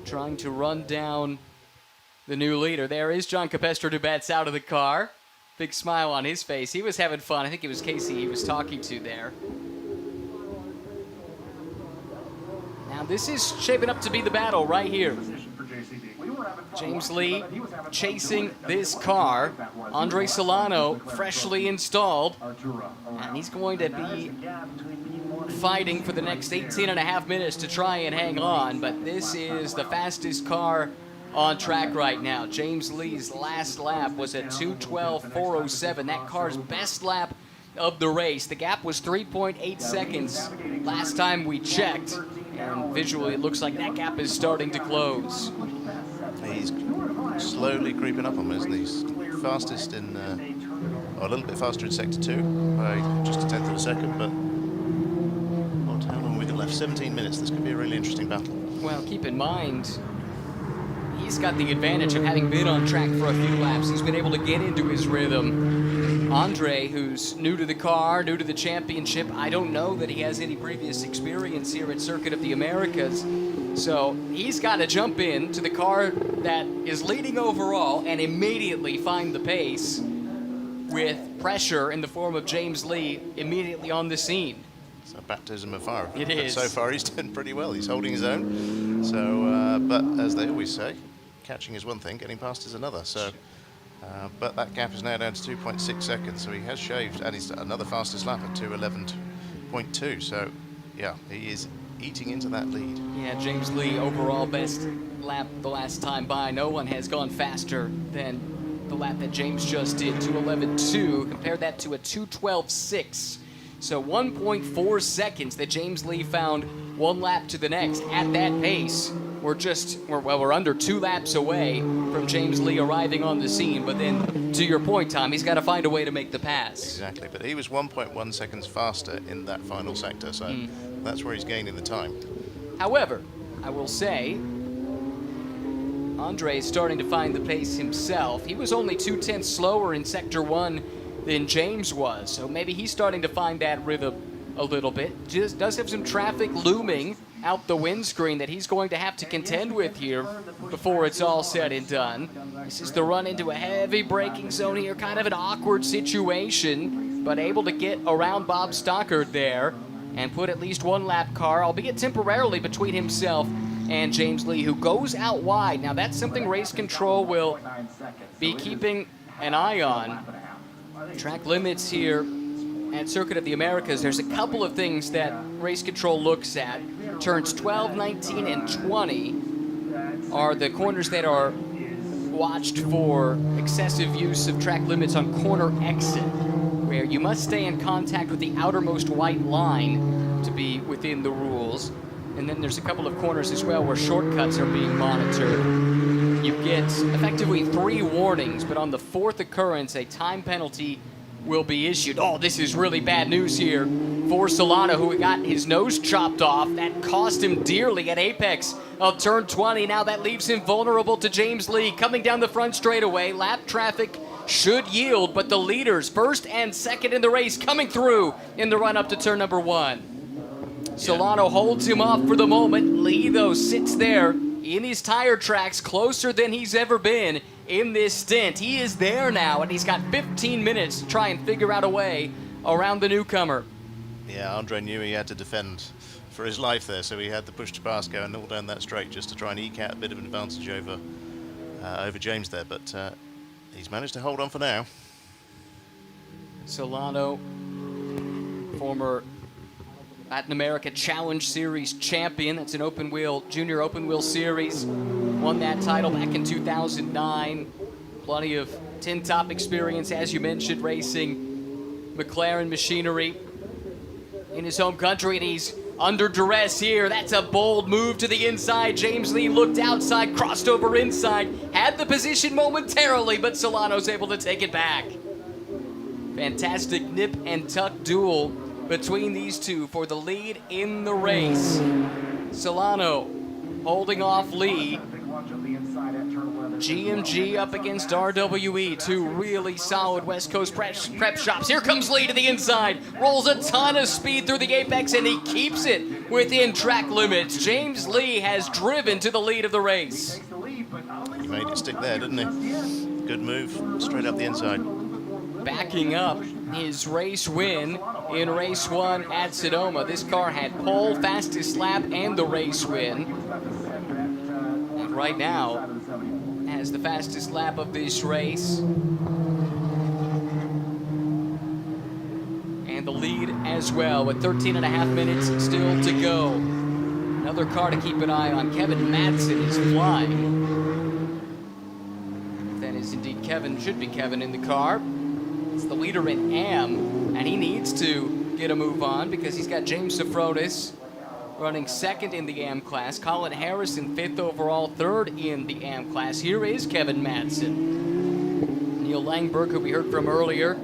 A: trying to run down the new leader. There is John Capestro-Dubats out of the car. Big smile on his face. He was having fun. I think it was Casey he was talking to there. Now this is shaping up to be the battle right here. James Lee chasing this car. Andre Solano freshly installed. And he's going to be fighting for the next 18 and a half minutes to try and hang on. But this is the fastest car on track right now. James Lee's last lap was at 2:12.407. That car's best lap of the race. The gap was 3.8 seconds last time we checked. And visually, it looks like that gap is starting to close.
E: he's slowly creeping up on me, isn't he? He's fastest in, a little bit faster in Sector 2 by just a tenth of a second, but how long have we got left? 17 minutes. This could be a really interesting battle.
A: Well, keep in mind, he's got the advantage of having been on track for a few laps. He's been able to get into his rhythm. Andre, who's new to the car, new to the championship, I don't know that he has any previous experience here at Circuit of the Americas. So he's got to jump in to the car that is leading overall and immediately find the pace with pressure in the form of James Lee immediately on the scene.
E: It's a baptism of fire.
A: It is.
E: So far he's done pretty well. He's holding his own. So, but as they always say, catching is one thing, getting past is another. So, but that gap is now down to 2.6 seconds. So he has shaved, and he's another fastest lap at 2:11.2. So, yeah, he is eating into that lead.
A: Yeah, James Lee overall best lap the last time by. No one has gone faster than the lap that James just did, 2:11.2. Compare that to a 2:12.6. So 1.4 seconds that James Lee found one lap to the next. At that pace, we're under 2 laps away from James Lee arriving on the scene. But then, to your point, Tom, he's got to find a way to make the pass. Exactly,
E: but he was 1.1 seconds faster in that final sector, so that's where he's gaining the time.
A: However, I will say, Andre is starting to find the pace himself. He was only 2/10 slower in Sector 1 than James was, so maybe he's starting to find that rhythm a little bit. Just does have some traffic looming out the windscreen that he's going to have to contend with here before it's all said and done. This is the run into a heavy braking zone here, kind of an awkward situation, but able to get around Bob Stockard there and put at least one lap car, albeit temporarily, between himself and James Lee, who goes out wide. Now that's something race control will be keeping an eye on. Track limits here at Circuit of the Americas, there's a couple of things that race control looks at. Turns 12, 19, and 20 are the corners that are watched for excessive use of track limits on corner exit, where you must stay in contact with the outermost white line to be within the rules. And then there's a couple of corners as well where shortcuts are being monitored. You get effectively 3 warnings, but on the 4th occurrence, a time penalty will be issued. Oh, this is really bad news here for Solano, who got his nose chopped off. That cost him dearly at apex of turn 20. Now that leaves him vulnerable to James Lee coming down the front straightaway. Lap traffic should yield, but the leaders, first and second in the race, coming through in the run up to turn number 1. Solano holds him off for the moment. Lee, though, sits there in his tire tracks, closer than he's ever been in this stint. He is there now, and he's got 15 minutes to try and figure out a way around the newcomer.
E: Yeah, Andre knew he had to defend for his life there, so he had the push to pass going all down that straight just to try and eke out a bit of an advantage over James there, but he's managed to hold on for now.
A: Solano, former Latin America Challenge Series champion. That's an junior open wheel series. Won that title back in 2009. Plenty of tin top experience, as you mentioned, racing McLaren machinery in his home country, and he's under duress here. That's a bold move to the inside. James Lee looked outside, crossed over inside, had the position momentarily, but Solano's able to take it back. Fantastic nip and tuck duel between these two for the lead in the race. Solano holding off Lee. GMG up against RWE, two really solid West Coast prep shops. Here comes Lee to the inside, rolls a ton of speed through the apex, and he keeps it within track limits. James Lee has driven to the lead of the race.
E: He made it stick there, didn't he? Good move, straight up the inside.
A: Backing up his race win in race 1 at Sonoma. This car had pole, fastest lap, and the race win. And right now has the fastest lap of this race. And the lead as well, with 13 and a half minutes still to go. Another car to keep an eye on. Kevin Madsen is flying. That is indeed Kevin, should be Kevin in the car. It's the leader in AM, and he needs to get a move on because he's got James Safrodis running second in the AM class. Colin Harrison, 5th overall, 3rd in the AM class. Here is Kevin Madsen. Neil Langberg, who we heard from earlier,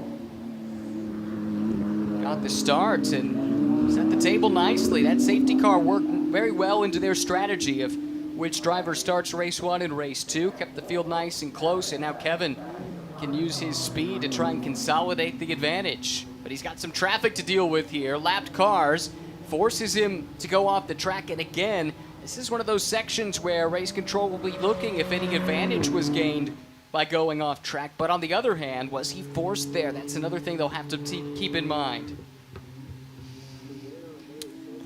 A: got the start and set the table nicely. That safety car worked very well into their strategy of which driver starts race 1 and race 2. Kept the field nice and close, and now Kevin can use his speed to try and consolidate the advantage. But he's got some traffic to deal with here. Lapped cars forces him to go off the track, and again, this is one of those sections where race control will be looking if any advantage was gained by going off track. But on the other hand, was he forced there? That's another thing they'll have to keep in mind.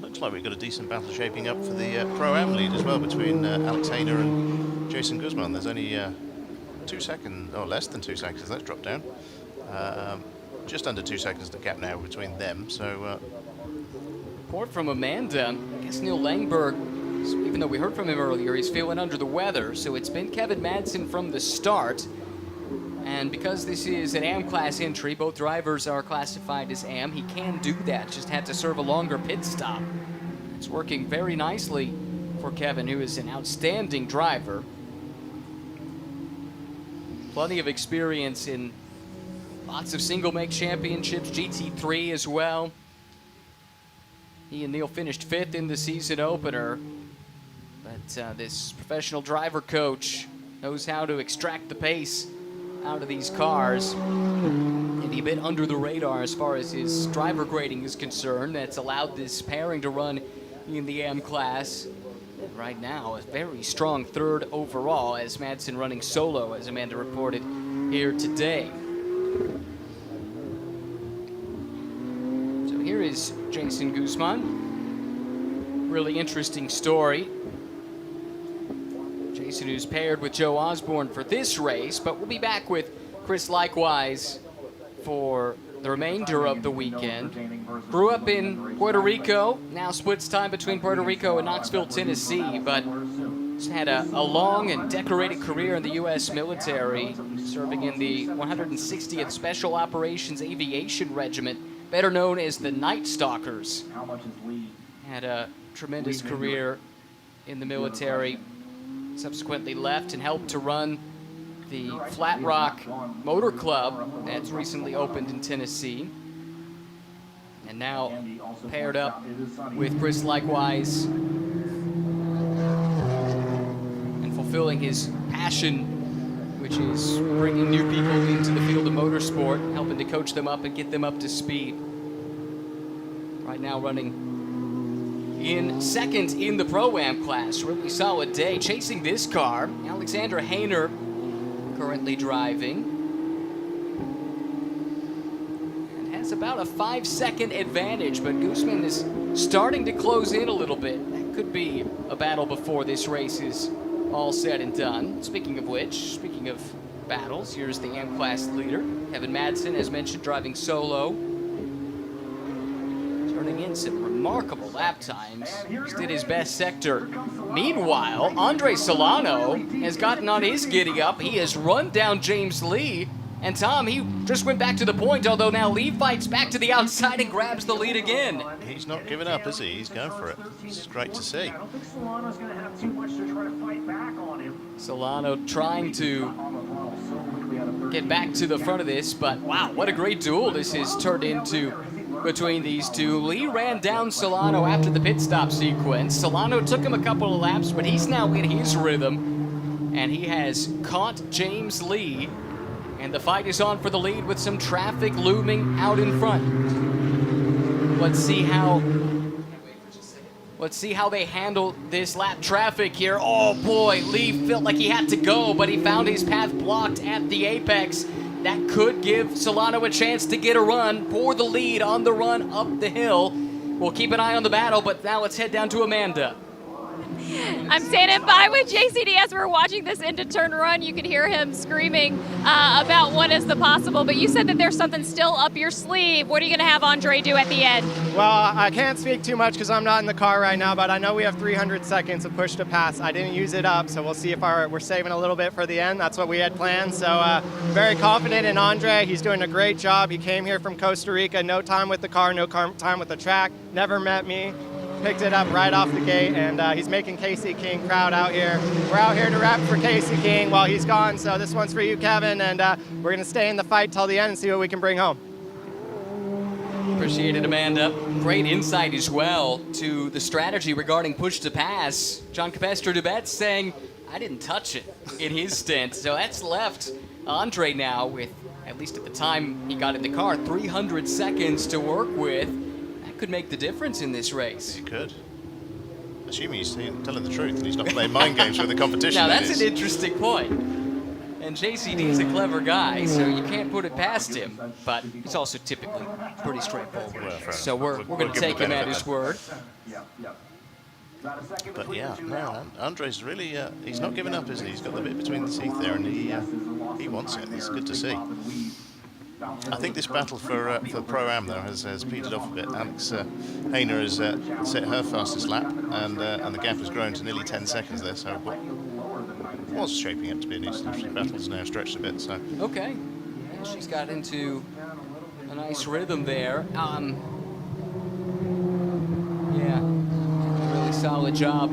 E: Looks like we've got a decent battle shaping up for the Pro-Am lead as well between Alex Hayner and Jason Guzman. There's only 2 seconds, or less than 2 seconds, that's dropped down. Just under 2 seconds the gap now between them, so...
A: Report from Amanda. I guess Neil Langberg, even though we heard from him earlier, he's feeling under the weather, so it's been Kevin Madsen from the start. And because this is an AM class entry, both drivers are classified as AM, he can do that, just had to serve a longer pit stop. It's working very nicely for Kevin, who is an outstanding driver. Plenty of experience in lots of single make championships, GT3 as well. He and Neil finished 5th in the season opener. But this professional driver coach knows how to extract the pace out of these cars. And he a bit under the radar as far as his driver grading is concerned. That's allowed this pairing to run in the AM class. And right now, a very strong 3rd overall, as Madsen running solo, as Amanda reported here today. So here is Jason Guzman. Really interesting story. Jason, who's paired with Joe Osborne for this race, but we'll be back with Chris likewise for the remainder of the weekend. Grew up in Puerto Rico, now splits time between Puerto Rico and Knoxville, Tennessee, but has had a long and decorated career in the U.S. military, serving in the 160th Special Operations Aviation Regiment, better known as the Night Stalkers. Had a tremendous career in the military, subsequently left and helped to run the Flat Rock Motor Club that's recently opened in Tennessee. And now paired up with Chris likewise and fulfilling his passion, which is bringing new people into the field of motorsport, helping to coach them up and get them up to speed. Right now running in 2nd in the Pro-Am class. Really solid day. Chasing this car, Alexander Hayner currently driving. And has It's about a 5-second advantage, but Guzman is starting to close in a little bit. That could be a battle before this race is all said and done. Speaking of which, speaking of battles, here's the AM class leader. Kevin Madsen, as mentioned, driving solo. Turning in some remarkable lap times. Just did his best sector. Meanwhile, Andre Solano has gotten on his giddy up. He has run down James Lee. And Tom, he just went back to the point, although now Lee fights back to the outside and grabs the lead again.
E: He's not giving up, is he? He's going for it. It's great to see.
A: Solano trying to get back to the front of this, but wow, what a great duel this has turned into between these two. Lee ran down Solano after the pit stop sequence. Solano took him a couple of laps, but he's now in his rhythm, and he has caught James Lee. And the fight is on for the lead with some traffic looming out in front. Let's see how they handle this lap traffic here. Oh boy, Lee felt like he had to go, but he found his path blocked at the apex. That could give Solano a chance to get a run for the lead on the run up the hill. We'll keep an eye on the battle, but now let's head down to Amanda.
B: I'm standing by with JCD as we're watching this end-to-turn run. You can hear him screaming about what is the possible, but you said that there's something still up your sleeve. What are you going to have Andre do at the end?
G: Well, I can't speak too much because I'm not in the car right now, but I know we have 300 seconds of push to pass. I didn't use it up, so we'll see if we're saving a little bit for the end. That's what we had planned, so very confident in Andre. He's doing a great job. He came here from Costa Rica, no time with the car, no time with the track, never met me. Picked it up right off the gate, and he's making Casey King proud out here. We're out here to rap for Casey King while he's gone, so this one's for you, Kevin, and we're going to stay in the fight till the end and see what we can bring home.
A: Appreciate it, Amanda. Great insight as well to the strategy regarding push to pass. John Capestro-Dubet saying, I didn't touch it in his stint, so that's left Andre now with, at least at the time he got in the car, 300 seconds to work with. Could make the difference in this race.
E: He could. Assuming he's telling the truth and he's not playing mind games with the competition.
A: Now that's an interesting point. And JCD is a clever guy, so you can't put it past him. But he's also typically pretty straightforward.
E: Well,
A: so we're going to take him at his word.
E: But yeah, no, Andre's really, he's not giving up, is he? He's got the bit between the teeth there, and he wants it. It's good to see. I think this battle for Pro-Am, though, has petered off a bit. Alex Hayner has set her fastest lap, and the gap has grown to nearly 10 seconds there, so what was shaping up to be an easy battle has now stretched a bit. So
A: okay. Yeah, she's got into a nice rhythm there. Yeah, really solid job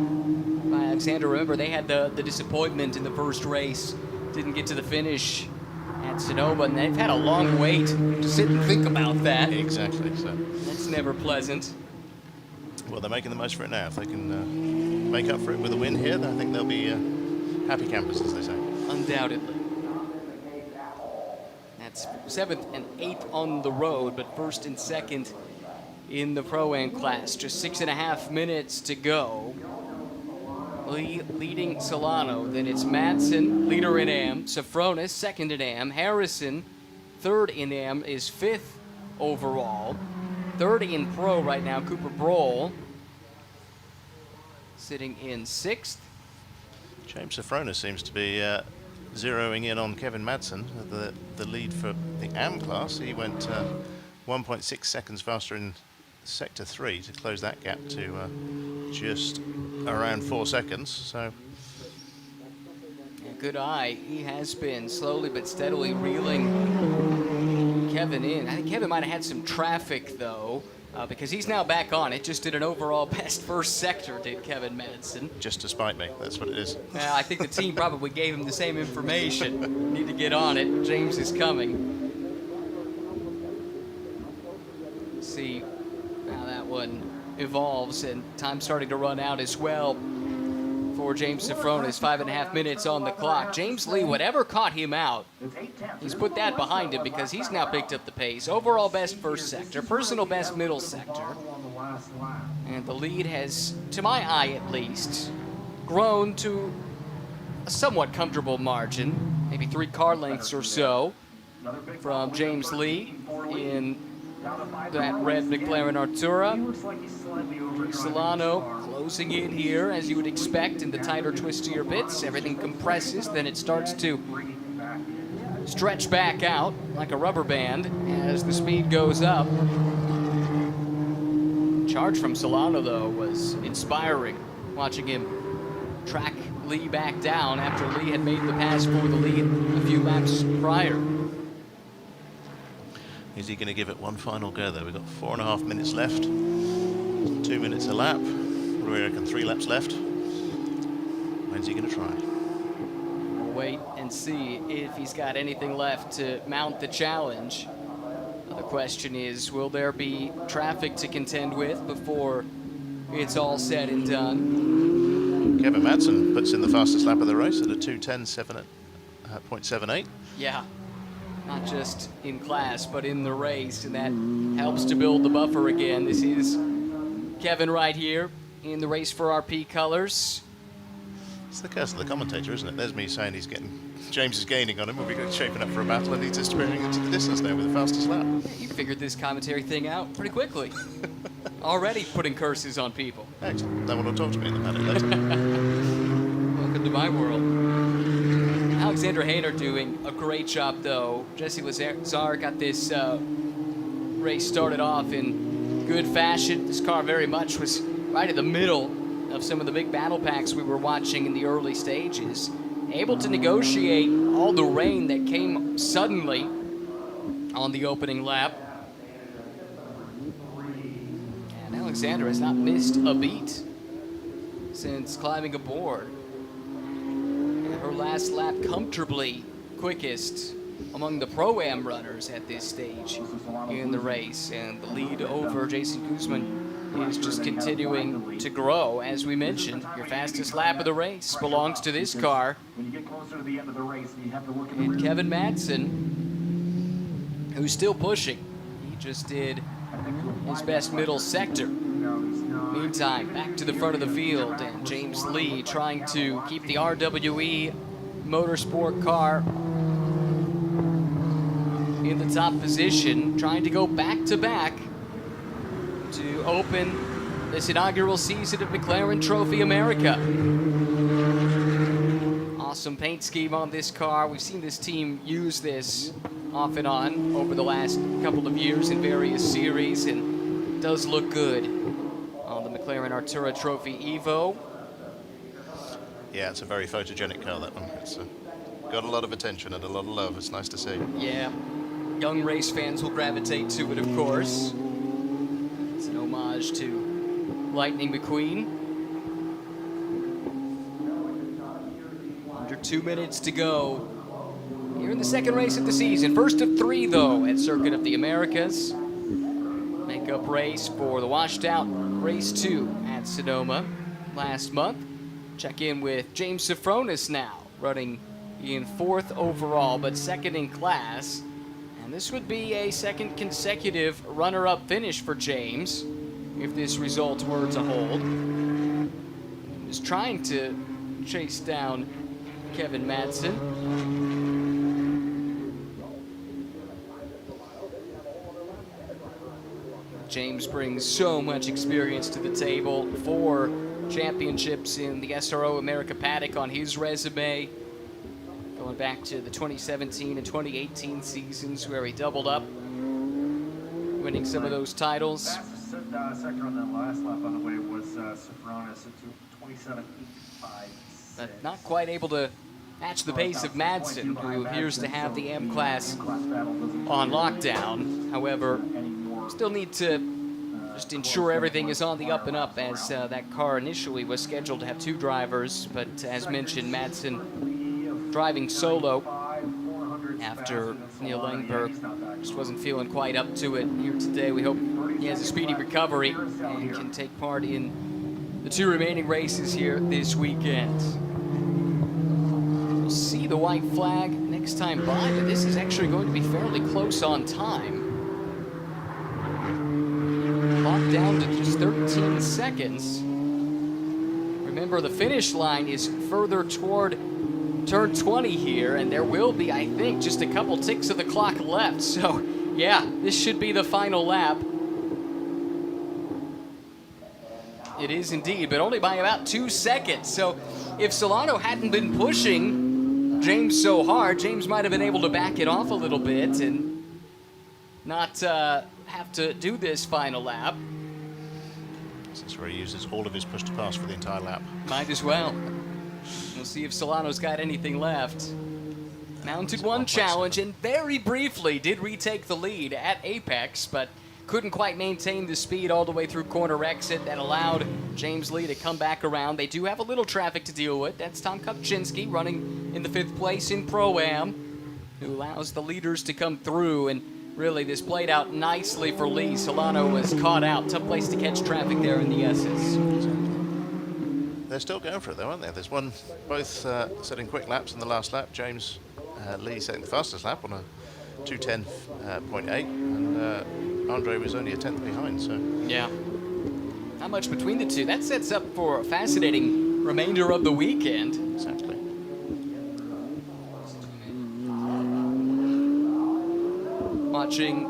A: by Alexander. Remember, they had the disappointment in the first race, didn't get to the finish at Sonoma, and they've had a long wait to sit and think about that.
E: Exactly. So
A: that's never pleasant.
E: Well, they're making the most for it now. If they can make up for it with a win here, then I think they'll be happy campers, as they say.
A: Undoubtedly. That's 7th and 8th on the road, but 1st and 2nd in the Pro-Am class. Just 6.5 minutes to go. Lee leading Solano. Then it's Madsen, leader in AM. Safronis, 2nd in AM. Harrison, 3rd in AM, is 5th overall. 3rd in Pro right now, Cooper Broll. Sitting in 6th.
E: James Safronis seems to be zeroing in on Kevin Madsen, the lead for the AM class. He went 1.6 seconds faster in Sector 3 to close that gap to just around 4 seconds. So
A: yeah, good eye. He has been slowly but steadily reeling Kevin in. I think Kevin might have had some traffic though, because he's now back on it. Just did an overall best first sector, did Kevin Madsen.
E: Just to spite me, that's what it is.
A: Well, I think the team probably gave him the same information. Need to get on it. James is coming. Let's see how that one evolves, and time starting to run out as well for James Safronis. 5.5 minutes on the clock. James Lee, whatever caught him out, he's put that behind him because he's now picked up the pace. Overall best first sector, personal best middle sector. And the lead has, to my eye at least, grown to a somewhat comfortable margin, maybe 3 car lengths or so from James Lee in that red McLaren Artura. Solano closing in here, as you would expect, in the tighter, twistier bits. Everything compresses, then it starts to stretch back out like a rubber band as the speed goes up. Charge from Solano, though, was inspiring, watching him track Lee back down after Lee had made the pass for the lead a few laps prior.
E: Is he going to give it one final go, though? We've got 4.5 minutes left. 2 minutes a lap. We reckon 3 laps left. When's he going to try?
A: We'll wait and see if he's got anything left to mount the challenge. The question is, will there be traffic to contend with before it's all said and done?
E: Kevin Madsen puts in the fastest lap of the race at a 2:10.78.
A: Yeah, not just in class, but in the race, and that helps to build the buffer again. This is Kevin right here in the race for RP colors.
E: It's the curse of the commentator, isn't it? There's me saying James is gaining on him. We'll be shaping up for a battle, and he's just sprinting into the distance there with the fastest lap.
A: You figured this commentary thing out pretty quickly. Already putting curses on people.
E: Excellent. Then will talk to me in the paddock later.
A: Welcome to my world. Alexander Hayner doing a great job, though. Jesse Lazar got this race started off in good fashion. This car very much was right in the middle of some of the big battle packs we were watching in the early stages. Able to negotiate all the rain that came suddenly on the opening lap. And Alexander has not missed a beat since climbing aboard. And her last lap comfortably quickest among the Pro-Am runners at this stage in the race. And the lead over Jason Guzman is just continuing to grow. As we mentioned, your fastest lap of the race belongs to this car. And Kevin Madsen, who's still pushing. He just did his best middle sector. Meantime, back to the front of the field, and James Lee trying to keep the RWE Motorsport car in the top position, trying to go back-to-back to open this inaugural season of McLaren Trophy America. Awesome paint scheme on this car. We've seen this team use this off and on over the last couple of years in various series, and it does look good on the McLaren Artura Trophy Evo.
E: Yeah, it's a very photogenic car, that one. It's got a lot of attention and a lot of love. It's nice to see.
A: Yeah, young race fans will gravitate to it, of course. It's an homage to Lightning McQueen. Under 2 minutes to go here in the second race of the season. First of 3, though, at Circuit of the Americas. Makeup race for the washed out race 2 at Sonoma last month. Check in with James Sofronis now, running in 4th overall, but 2nd in class. And this would be a 2nd consecutive runner-up finish for James, if this result were to hold. He was trying to chase down Kevin Madsen. James brings so much experience to the table. 4 championships in the SRO America paddock on his resume, going back to the 2017 and 2018 seasons where he doubled up, winning some of those titles.
H: Second on that last lap, by the way, was Sofronis at 27.85.
A: But not quite able to match the pace of Madsen, who appears to have the M-Class on lockdown. However, still need to just ensure everything is on the up and up, as that car initially was scheduled to have 2 drivers, but as mentioned, Madsen driving solo after Neil Langberg just wasn't feeling quite up to it here today. We hope he has a speedy recovery and can take part in the 2 remaining races here this weekend. We'll see the white flag next time by, but this is actually going to be fairly close on time. Locked down to just 13 seconds. Remember, the finish line is further toward turn 20 here, and there will be, I think, just a couple ticks of the clock left. So Yeah, this should be the final lap. It is indeed, but only by about 2 seconds. So if Solano hadn't been pushing James so hard, James might have been able to back it off a little bit and not have to do this final lap.
E: This is where he uses all of his push to pass for the entire lap.
A: Might as well. We'll see if Solano's got anything left. Mounted one challenge and very briefly did retake the lead at Apex, but couldn't quite maintain the speed all the way through corner exit that allowed James Lee to come back around. They do have a little traffic to deal with. That's Tom Kupczynski running in the 5th place in Pro-Am, who allows the leaders to come through, and really this played out nicely for Lee. Solano was caught out. Tough place to catch traffic there in the S's.
E: They're still going for it though, aren't they? There's one, both setting quick laps in the last lap. James Lee setting the fastest lap on a 2:10.8, and Andre was only a 10th behind, so.
A: Yeah. Not much between the two. That sets up for a fascinating remainder of the weekend.
E: Exactly.
A: Watching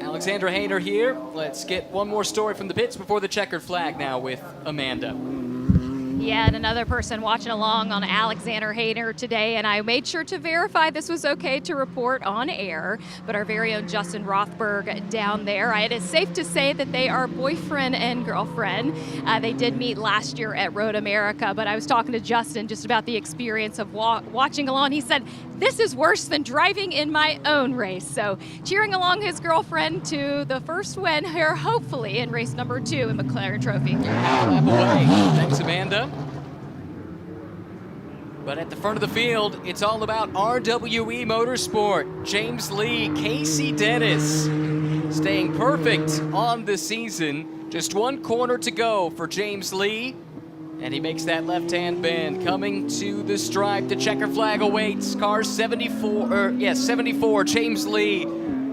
A: Alexandra Hayner here. Let's get one more story from the pits before the checkered flag now with Amanda.
B: Yeah, and another person watching along on Alexander Hayner today, and I made sure to verify this was okay to report on air, but our very own Justin Rothberg down there. It is safe to say that they are boyfriend and girlfriend. They did meet last year at Road America, but I was talking to Justin just about the experience of watching along. He said, this is worse than driving in my own race. So cheering along his girlfriend to the first win here, hopefully, in race number 2 in McLaren Trophy.
A: Thanks, Amanda. But at the front of the field, it's all about RWE Motorsport. James Lee, Casey Dennis, staying perfect on the season. Just one corner to go for James Lee. And he makes that left-hand bend. Coming to the stripe, the checker flag awaits. Car 74, James Lee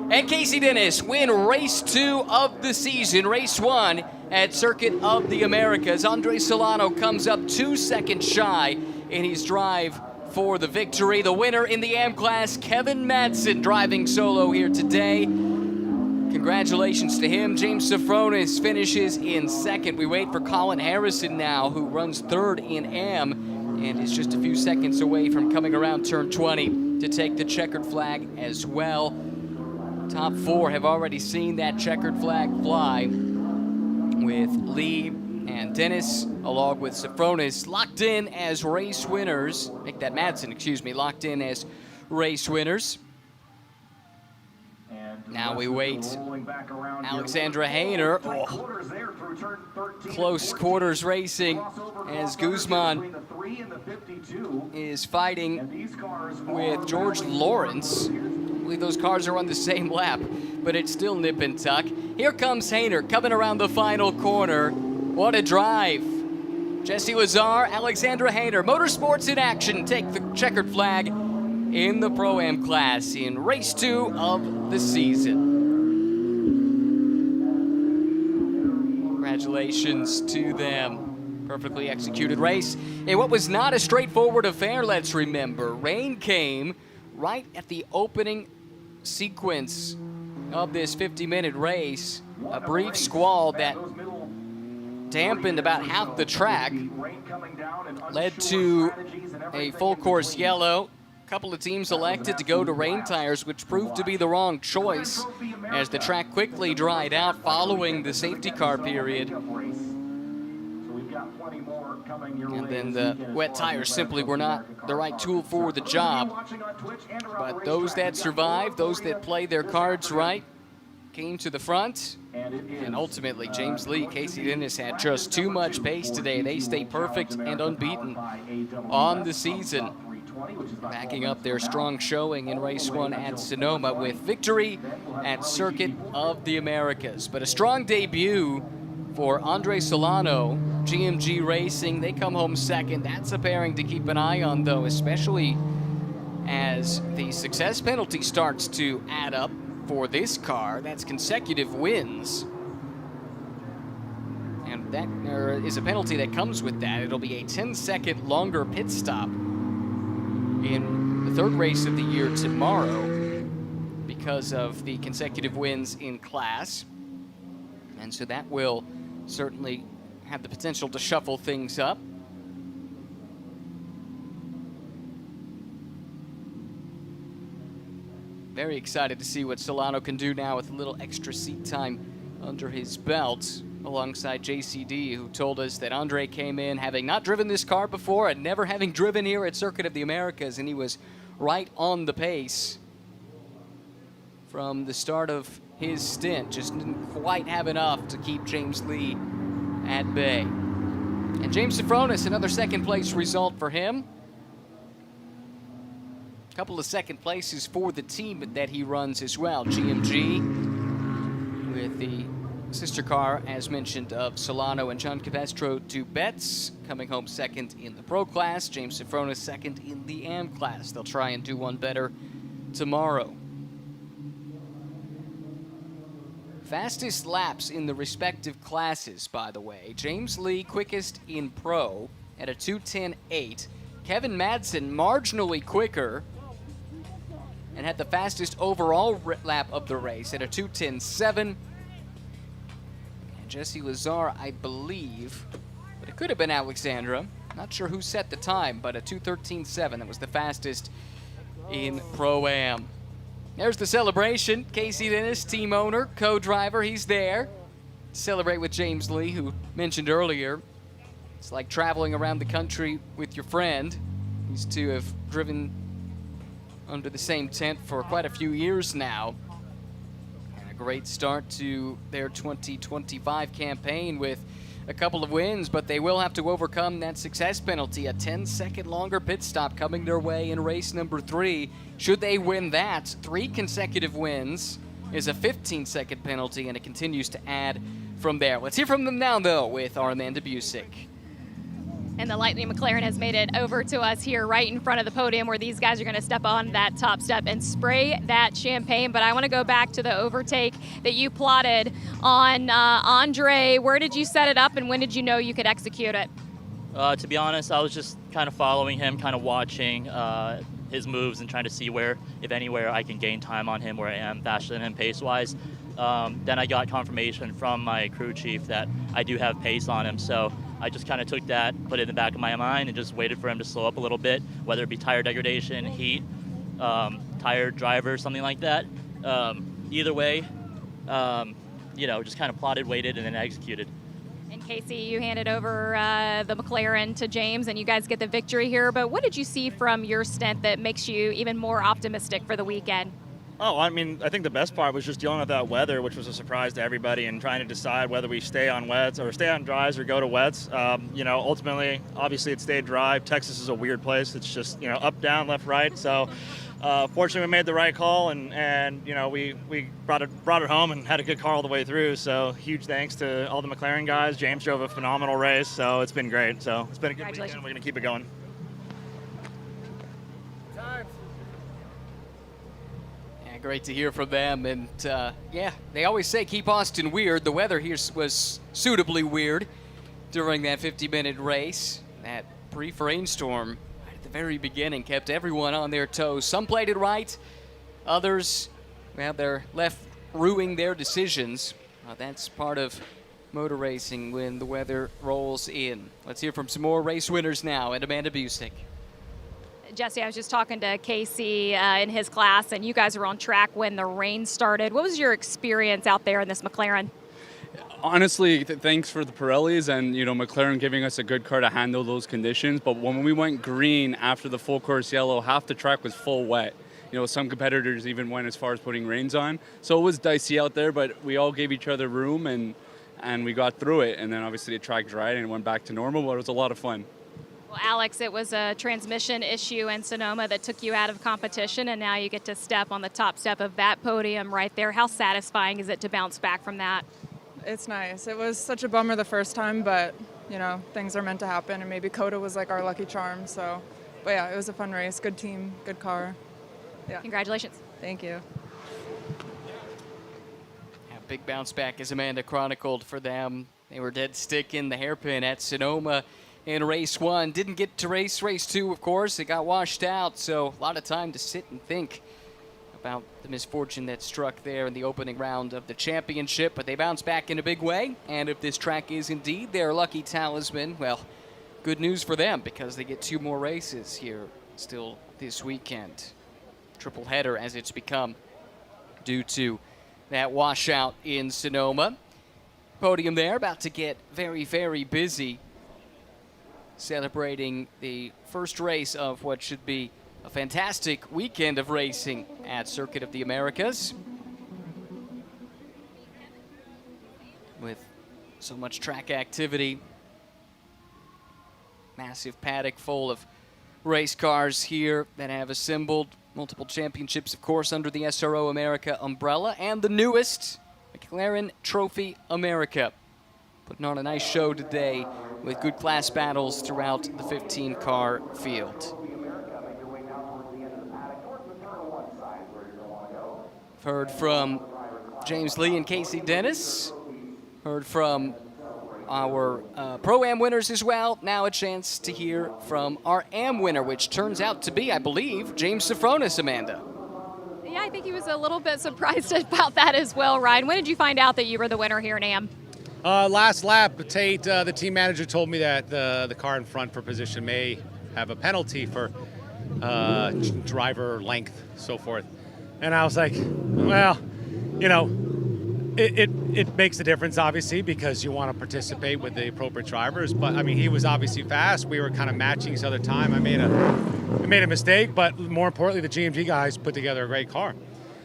A: and Casey Dennis win race 2 of the season. Race 1 at Circuit of the Americas. Andre Solano comes up 2 seconds shy in his drive for the victory. The winner in the AM class, Kevin Madsen, driving solo here today. Congratulations to him. James Safronis finishes in 2nd. We wait for Colin Harrison now, who runs 3rd in AM and is just a few seconds away from coming around turn 20 to take the checkered flag as well. Top 4 have already seen that checkered flag fly, with Lee and Dennis, along with Safronis, locked in as race winners. Madsen, locked in as race winners. Now we wait. Alexandra Hayner. Close quarters racing as Guzman is fighting with George Lawrence. I believe those cars are on the same lap, but it's still nip and tuck. Here comes Hayner coming around the final corner. What a drive. Jesse Lazar, Alexandra Hayner. Motorsports in action take the checkered flag in the Pro-Am class in race 2 of the season. Congratulations to them. Perfectly executed race. And what was not a straightforward affair, let's remember. Rain came right at the opening sequence of this 50-minute race. A brief squall that dampened about half the track led to a full course yellow. A couple of teams elected to go to rain tires, which proved to be the wrong choice as the track quickly dried out following the safety car period. And then the wet tires simply were not the right tool for the job. But those that survived, those that played their cards right, came to the front. And ultimately, James Lee, Casey Dennis had just too much pace today. They stay perfect and unbeaten on the season, backing up their strong showing in race 1 at Sonoma with victory at Circuit of the Americas. But a strong debut for Andre Solano, GMG Racing. They come home 2nd. That's a pairing to keep an eye on, though, especially as the success penalty starts to add up for this car. That's consecutive wins. And that is a penalty that comes with that. It'll be a 10-second longer pit stop in the 3rd race of the year tomorrow, because because of the consecutive wins in class. And so that will certainly have the potential to shuffle things up. Very excited to see what Solano can do now with a little extra seat time under his belt, alongside JCD, who told us that Andre came in having not driven this car before and never having driven here at Circuit of the Americas, and he was right on the pace from the start of his stint. Just didn't quite have enough to keep James Lee at bay. And James Sifronis, another second place result for him. A couple of second places for the team that he runs as well. GMG with the sister car, as mentioned, of Solano and John Capestro to Betts, coming home second in the Pro class. James Sifronis second in the AM class. They'll try and do one better tomorrow. Fastest laps in the respective classes, by the way. James Lee quickest in Pro at a 2:10.8. Kevin Madsen marginally quicker and had the fastest overall lap of the race at a 2:10.7. And Jesse Lazar, I believe, but it could have been Alexandra. Not sure who set the time, but a 2:13.7. That was the fastest in Pro-Am. There's the celebration. Casey Dennis, team owner, co-driver, he's there. Celebrate with James Lee, who mentioned earlier, it's like traveling around the country with your friend. These two have driven under the same tent for quite a few years now. And a great start to their 2025 campaign with a couple of wins, but they will have to overcome that success penalty, a 10-second longer pit stop coming their way in race number 3. Should they win that, 3 consecutive wins is a 15-second penalty, and it continues to add from there. Let's hear from them now, though, with our Amanda Busick.
B: And the Lightning McLaren has made it over to us here right in front of the podium, where these guys are going to step on that top step and spray that champagne. But I want to go back to the overtake that you plotted on Andre. Where did you set it up, and when did you know you could execute it?
F: To be honest, I was just kind of following him, kind of watching his moves and trying to see where, if anywhere, I can gain time on him, where I am faster than him pace-wise. Then I got confirmation from my crew chief that I do have pace on him, so I just kind of took that, put it in the back of my mind, and just waited for him to slow up a little bit, whether it be tire degradation, heat, tired driver, something like that. Either way, just kind of plotted, waited, and then executed.
B: And Casey, you handed over the McLaren to James, and you guys get the victory here. But what did you see from your stint that makes you even more optimistic for the weekend?
I: Oh, I mean, I think the best part was just dealing with that weather, which was a surprise to everybody, and trying to decide whether we stay on wets or stay on dries or go to wets. Ultimately, obviously it stayed dry. Texas is a weird place. It's just, up, down, left, right. So fortunately we made the right call, and we brought it home and had a good car all the way through. So huge thanks to all the McLaren guys. James drove a phenomenal race, so it's been great. So it's been a good weekend. We're going to keep it going.
A: Great to hear from them, and they always say keep Austin weird. The weather here was suitably weird during that 50-minute race. That brief rainstorm right at the very beginning kept everyone on their toes. Some played it right, others, they're left ruining their decisions. That's part of motor racing when the weather rolls in. Let's hear from some more race winners now, and Amanda Busick.
B: Jesse, I was just talking to Casey in his class, and you guys were on track when the rain started. What was your experience out there in this McLaren?
J: Honestly, thanks for the Pirellis and McLaren giving us a good car to handle those conditions. But when we went green after the full course yellow, half the track was full wet. Some competitors even went as far as putting rains on. So it was dicey out there, but we all gave each other room and we got through it. And then obviously the track dried and it went back to normal, but it was a lot of fun.
B: Well, Alex, it was a transmission issue in Sonoma that took you out of competition, and now you get to step on the top step of that podium right there. How satisfying is it to bounce back from that?
K: It's nice. It was such a bummer the first time, but, things are meant to happen, and maybe COTA was like our lucky charm. So, but yeah, it was a fun race. Good team, good car. Yeah.
B: Congratulations.
K: Thank you.
A: A big bounce back, as Amanda chronicled for them. They were dead stick in the hairpin at Sonoma in race 1. Didn't get to race 2, of course. It got washed out, so a lot of time to sit and think about the misfortune that struck there in the opening round of the championship, but they bounce back in a big way. And if this track is indeed their lucky talisman, well, good news for them because they get 2 more races here still this weekend. Triple header as it's become due to that washout in Sonoma. Podium there about to get very, very busy, celebrating the first race of what should be a fantastic weekend of racing at Circuit of the Americas. With so much track activity, massive paddock full of race cars here that have assembled. Multiple championships, of course, under the SRO America umbrella, and the newest, McLaren Trophy America. Putting on a nice show today with good class battles throughout the 15-car field. Heard from James Lee and Casey Dennis. Heard from our Pro-Am winners as well. Now a chance to hear from our Am winner, which turns out to be, I believe, James Safronis, Amanda.
B: Yeah, I think he was a little bit surprised about that as well, Ryan. When did you find out that you were the winner here in Am?
L: Last lap, Tate, the team manager, told me that the car in front for position may have a penalty for driver length, so forth. And I was like, well, you know, it makes a difference, obviously, because you want to participate with the appropriate drivers. But, I mean, he was obviously fast. We were kind of matching each other time. I made a mistake, but more importantly, the GMG guys put together a great car.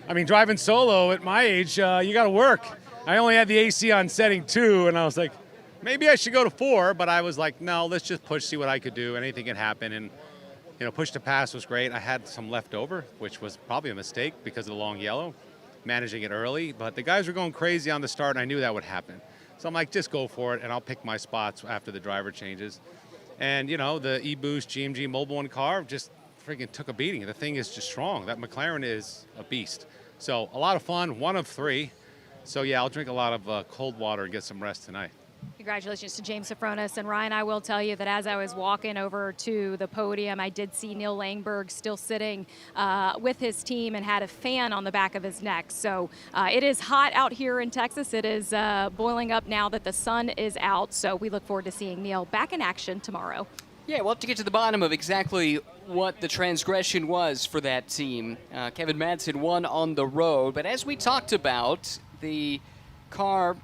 L: I mean, driving solo at my age, you got to work. I only had the AC on setting 2, and I was like, maybe I should go to 4. But I was like, no, let's just push, see what I could do. Anything can happen. And, you know, push to pass was great. I had some left over, which was probably a mistake because of the long yellow. Managing it early, but the guys were going crazy on the start, and I knew that would happen. So I'm like, just go for it, and I'll pick my spots after the driver changes. And, you know, the E-Boost GMG Mobile One car just freaking took a beating. The thing is just strong. That McLaren is a beast. So a lot of fun, 1 of 3. So, yeah, I'll drink a lot of cold water and get some rest tonight.
B: Congratulations to James Safronis. And Ryan, I will tell you that as I was walking over to the podium, I did see Neil Langberg still sitting with his team and had a fan on the back of his neck. So it is hot out here in Texas. It is boiling up now that the sun is out. So we look forward to seeing Neil back in action tomorrow.
A: Yeah, we'll have to get to the bottom of exactly what the transgression was for that team. Kevin Madsen won on the road, but as we talked about, the car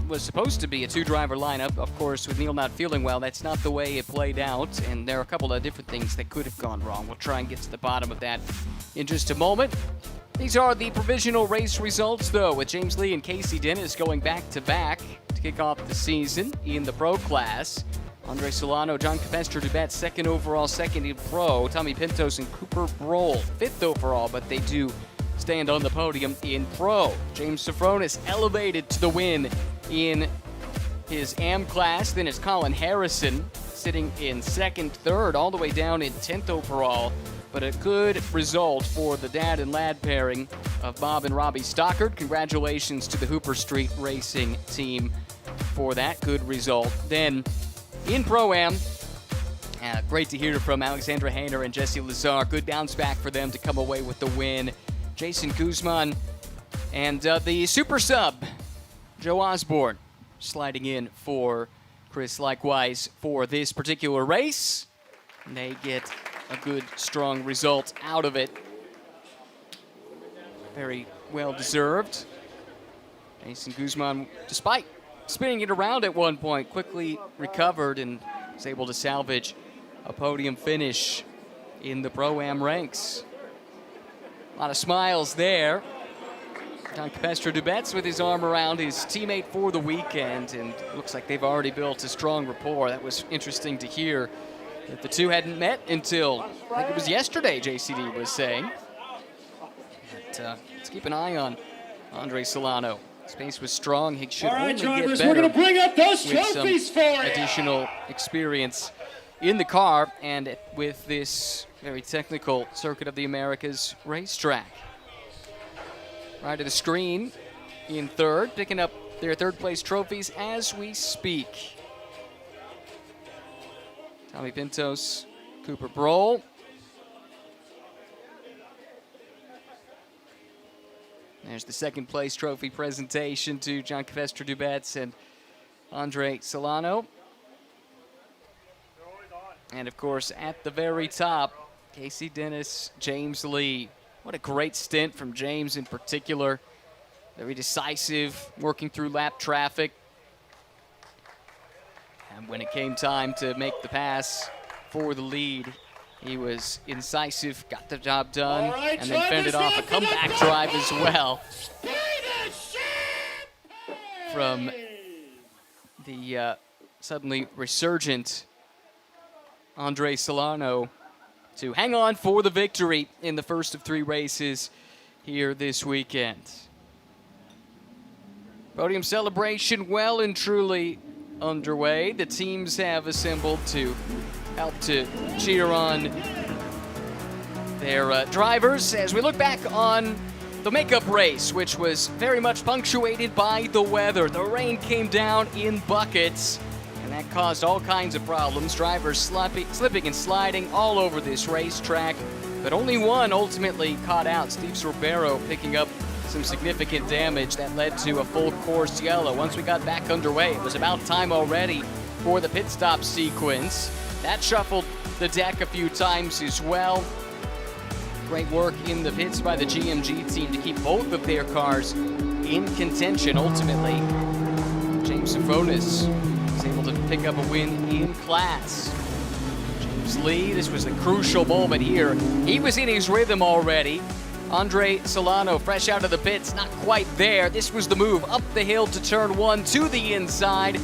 A: was supposed to be a 2-driver lineup. Of course, with Neil not feeling well, that's not the way it played out, and there are a couple of different things that could have gone wrong. We'll try and get to the bottom of that in just a moment. These are the provisional race results, though, with James Lee and Casey Dennis going back-to-back to kick off the season in the Pro class. Andre Solano, John Capestre-Dubet, 2nd overall, 2nd in Pro. Tommy Pintos and Cooper Broll, 5th overall, but they do stand on the podium in Pro. James Safronis elevated to the win in his Am class. Then it's Colin Harrison sitting in 2nd, 3rd, all the way down in 10th overall. But a good result for the dad and lad pairing of Bob and Robbie Stockard. Congratulations to the Hooper Street Racing team for that good result. Then in Pro-Am, great to hear from Alexandra Hayner and Jesse Lazar. Good bounce back for them to come away with the win. Jason Guzman and the super sub, Joe Osborne, sliding in for Chris likewise for this particular race. And they get a good, strong result out of it. Very well deserved. Jason Guzman, despite spinning it around at one point, quickly recovered and was able to salvage a podium finish in the Pro-Am ranks. A lot of smiles there. John Capestre-Dubet's with his arm around his teammate for the weekend, and looks like they've already built a strong rapport. That was interesting to hear that the two hadn't met until, I think it was yesterday, JCD was saying. But let's keep an eye on Andre Solano. Space was strong. He should only
M: drivers,
A: get better
M: we're going to bring up those
A: with
M: trophies
A: some
M: for you.
A: additional experience in the car and with this very technical Circuit of the Americas racetrack. Right to the screen in 3rd, picking up their 3rd place trophies as we speak. Tommy Pintos, Cooper Broll. There's the second place trophy presentation to John Covestre Dubets and Andre Solano. And of course, at the very top, Casey Dennis, James Lee. What a great stint from James in particular. Very decisive, working through lap traffic. And when it came time to make the pass for the lead, he was incisive, got the job done, and then fended off a comeback drive as well from the suddenly resurgent Andre Solano to hang on for the victory in the first of 3 races here this weekend. Podium celebration well and truly underway. The teams have assembled to help to cheer on their drivers as we look back on the makeup race, which was very much punctuated by the weather. The rain came down in buckets, and that caused all kinds of problems. Drivers slipping and sliding all over this racetrack, but only one ultimately caught out. Steve Sorbero picking up some significant damage that led to a full course yellow. Once we got back underway, it was about time already for the pit stop sequence. That shuffled the deck a few times as well. Great work in the pits by the GMG team to keep both of their cars in contention ultimately. James Safronis was able to pick up a win in class. James Lee, this was a crucial moment here. He was in his rhythm already. Andre Solano, fresh out of the pits, not quite there. This was the move up the hill to turn 1 to the inside.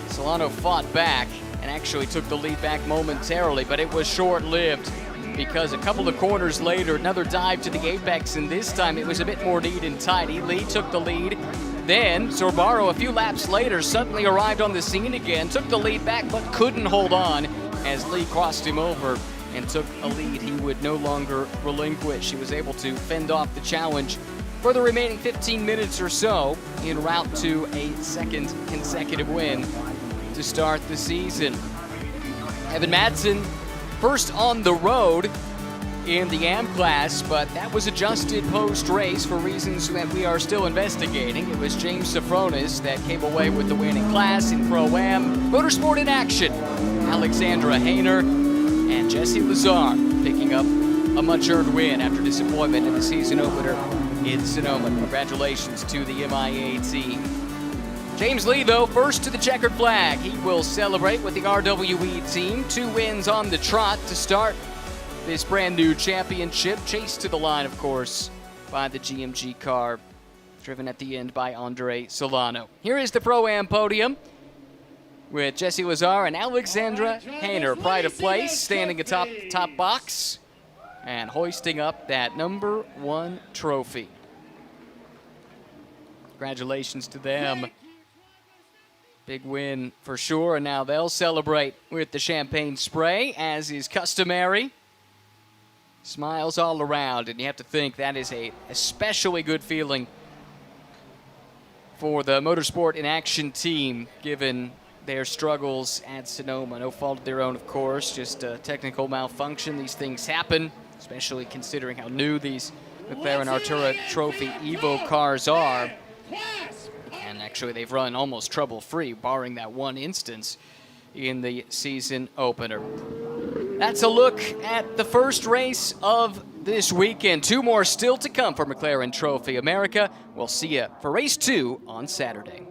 A: Solano fought back and actually took the lead back momentarily, but it was short-lived because a couple of corners later, another dive to the apex, and this time it was a bit more neat and tidy. Lee took the lead. Then Sorbaro, a few laps later, suddenly arrived on the scene again, took the lead back, but couldn't hold on as Lee crossed him over and took a lead he would no longer relinquish. He was able to fend off the challenge for the remaining 15 minutes or so en route to a second consecutive win to start the season. Evan Madsen first on the road in the AM class, but that was adjusted post-race for reasons that we are still investigating. It was James Safronis that came away with the win in class in Pro-Am. Motorsport in action. Alexandra Hayner and Jesse Lazar picking up a much-earned win after disappointment in the season opener in Sonoma. Congratulations to the MIA team. James Lee, though, first to the checkered flag. He will celebrate with the RWE team. 2 wins on the trot to start this brand new championship. Chased to the line, of course, by the GMG car, driven at the end by Andre Solano. Here is the Pro-Am podium with Jesse Lazar and Alexandra Hayner. Pride of place, standing atop the top box and hoisting up that number 1 trophy. Congratulations to them. Big win for sure, and now they'll celebrate with the champagne spray, as is customary. Smiles all around, and you have to think that is a especially good feeling for the Motorsport in Action team, given their struggles at Sonoma. No fault of their own, of course, just a technical malfunction. These things happen, especially considering how new these McLaren Artura Trophy Evo cars are. And actually, they've run almost trouble-free, barring that one instance in the season opener. That's a look at the first race of this weekend. 2 more still to come for McLaren Trophy America. We'll see you for race 2 on Saturday.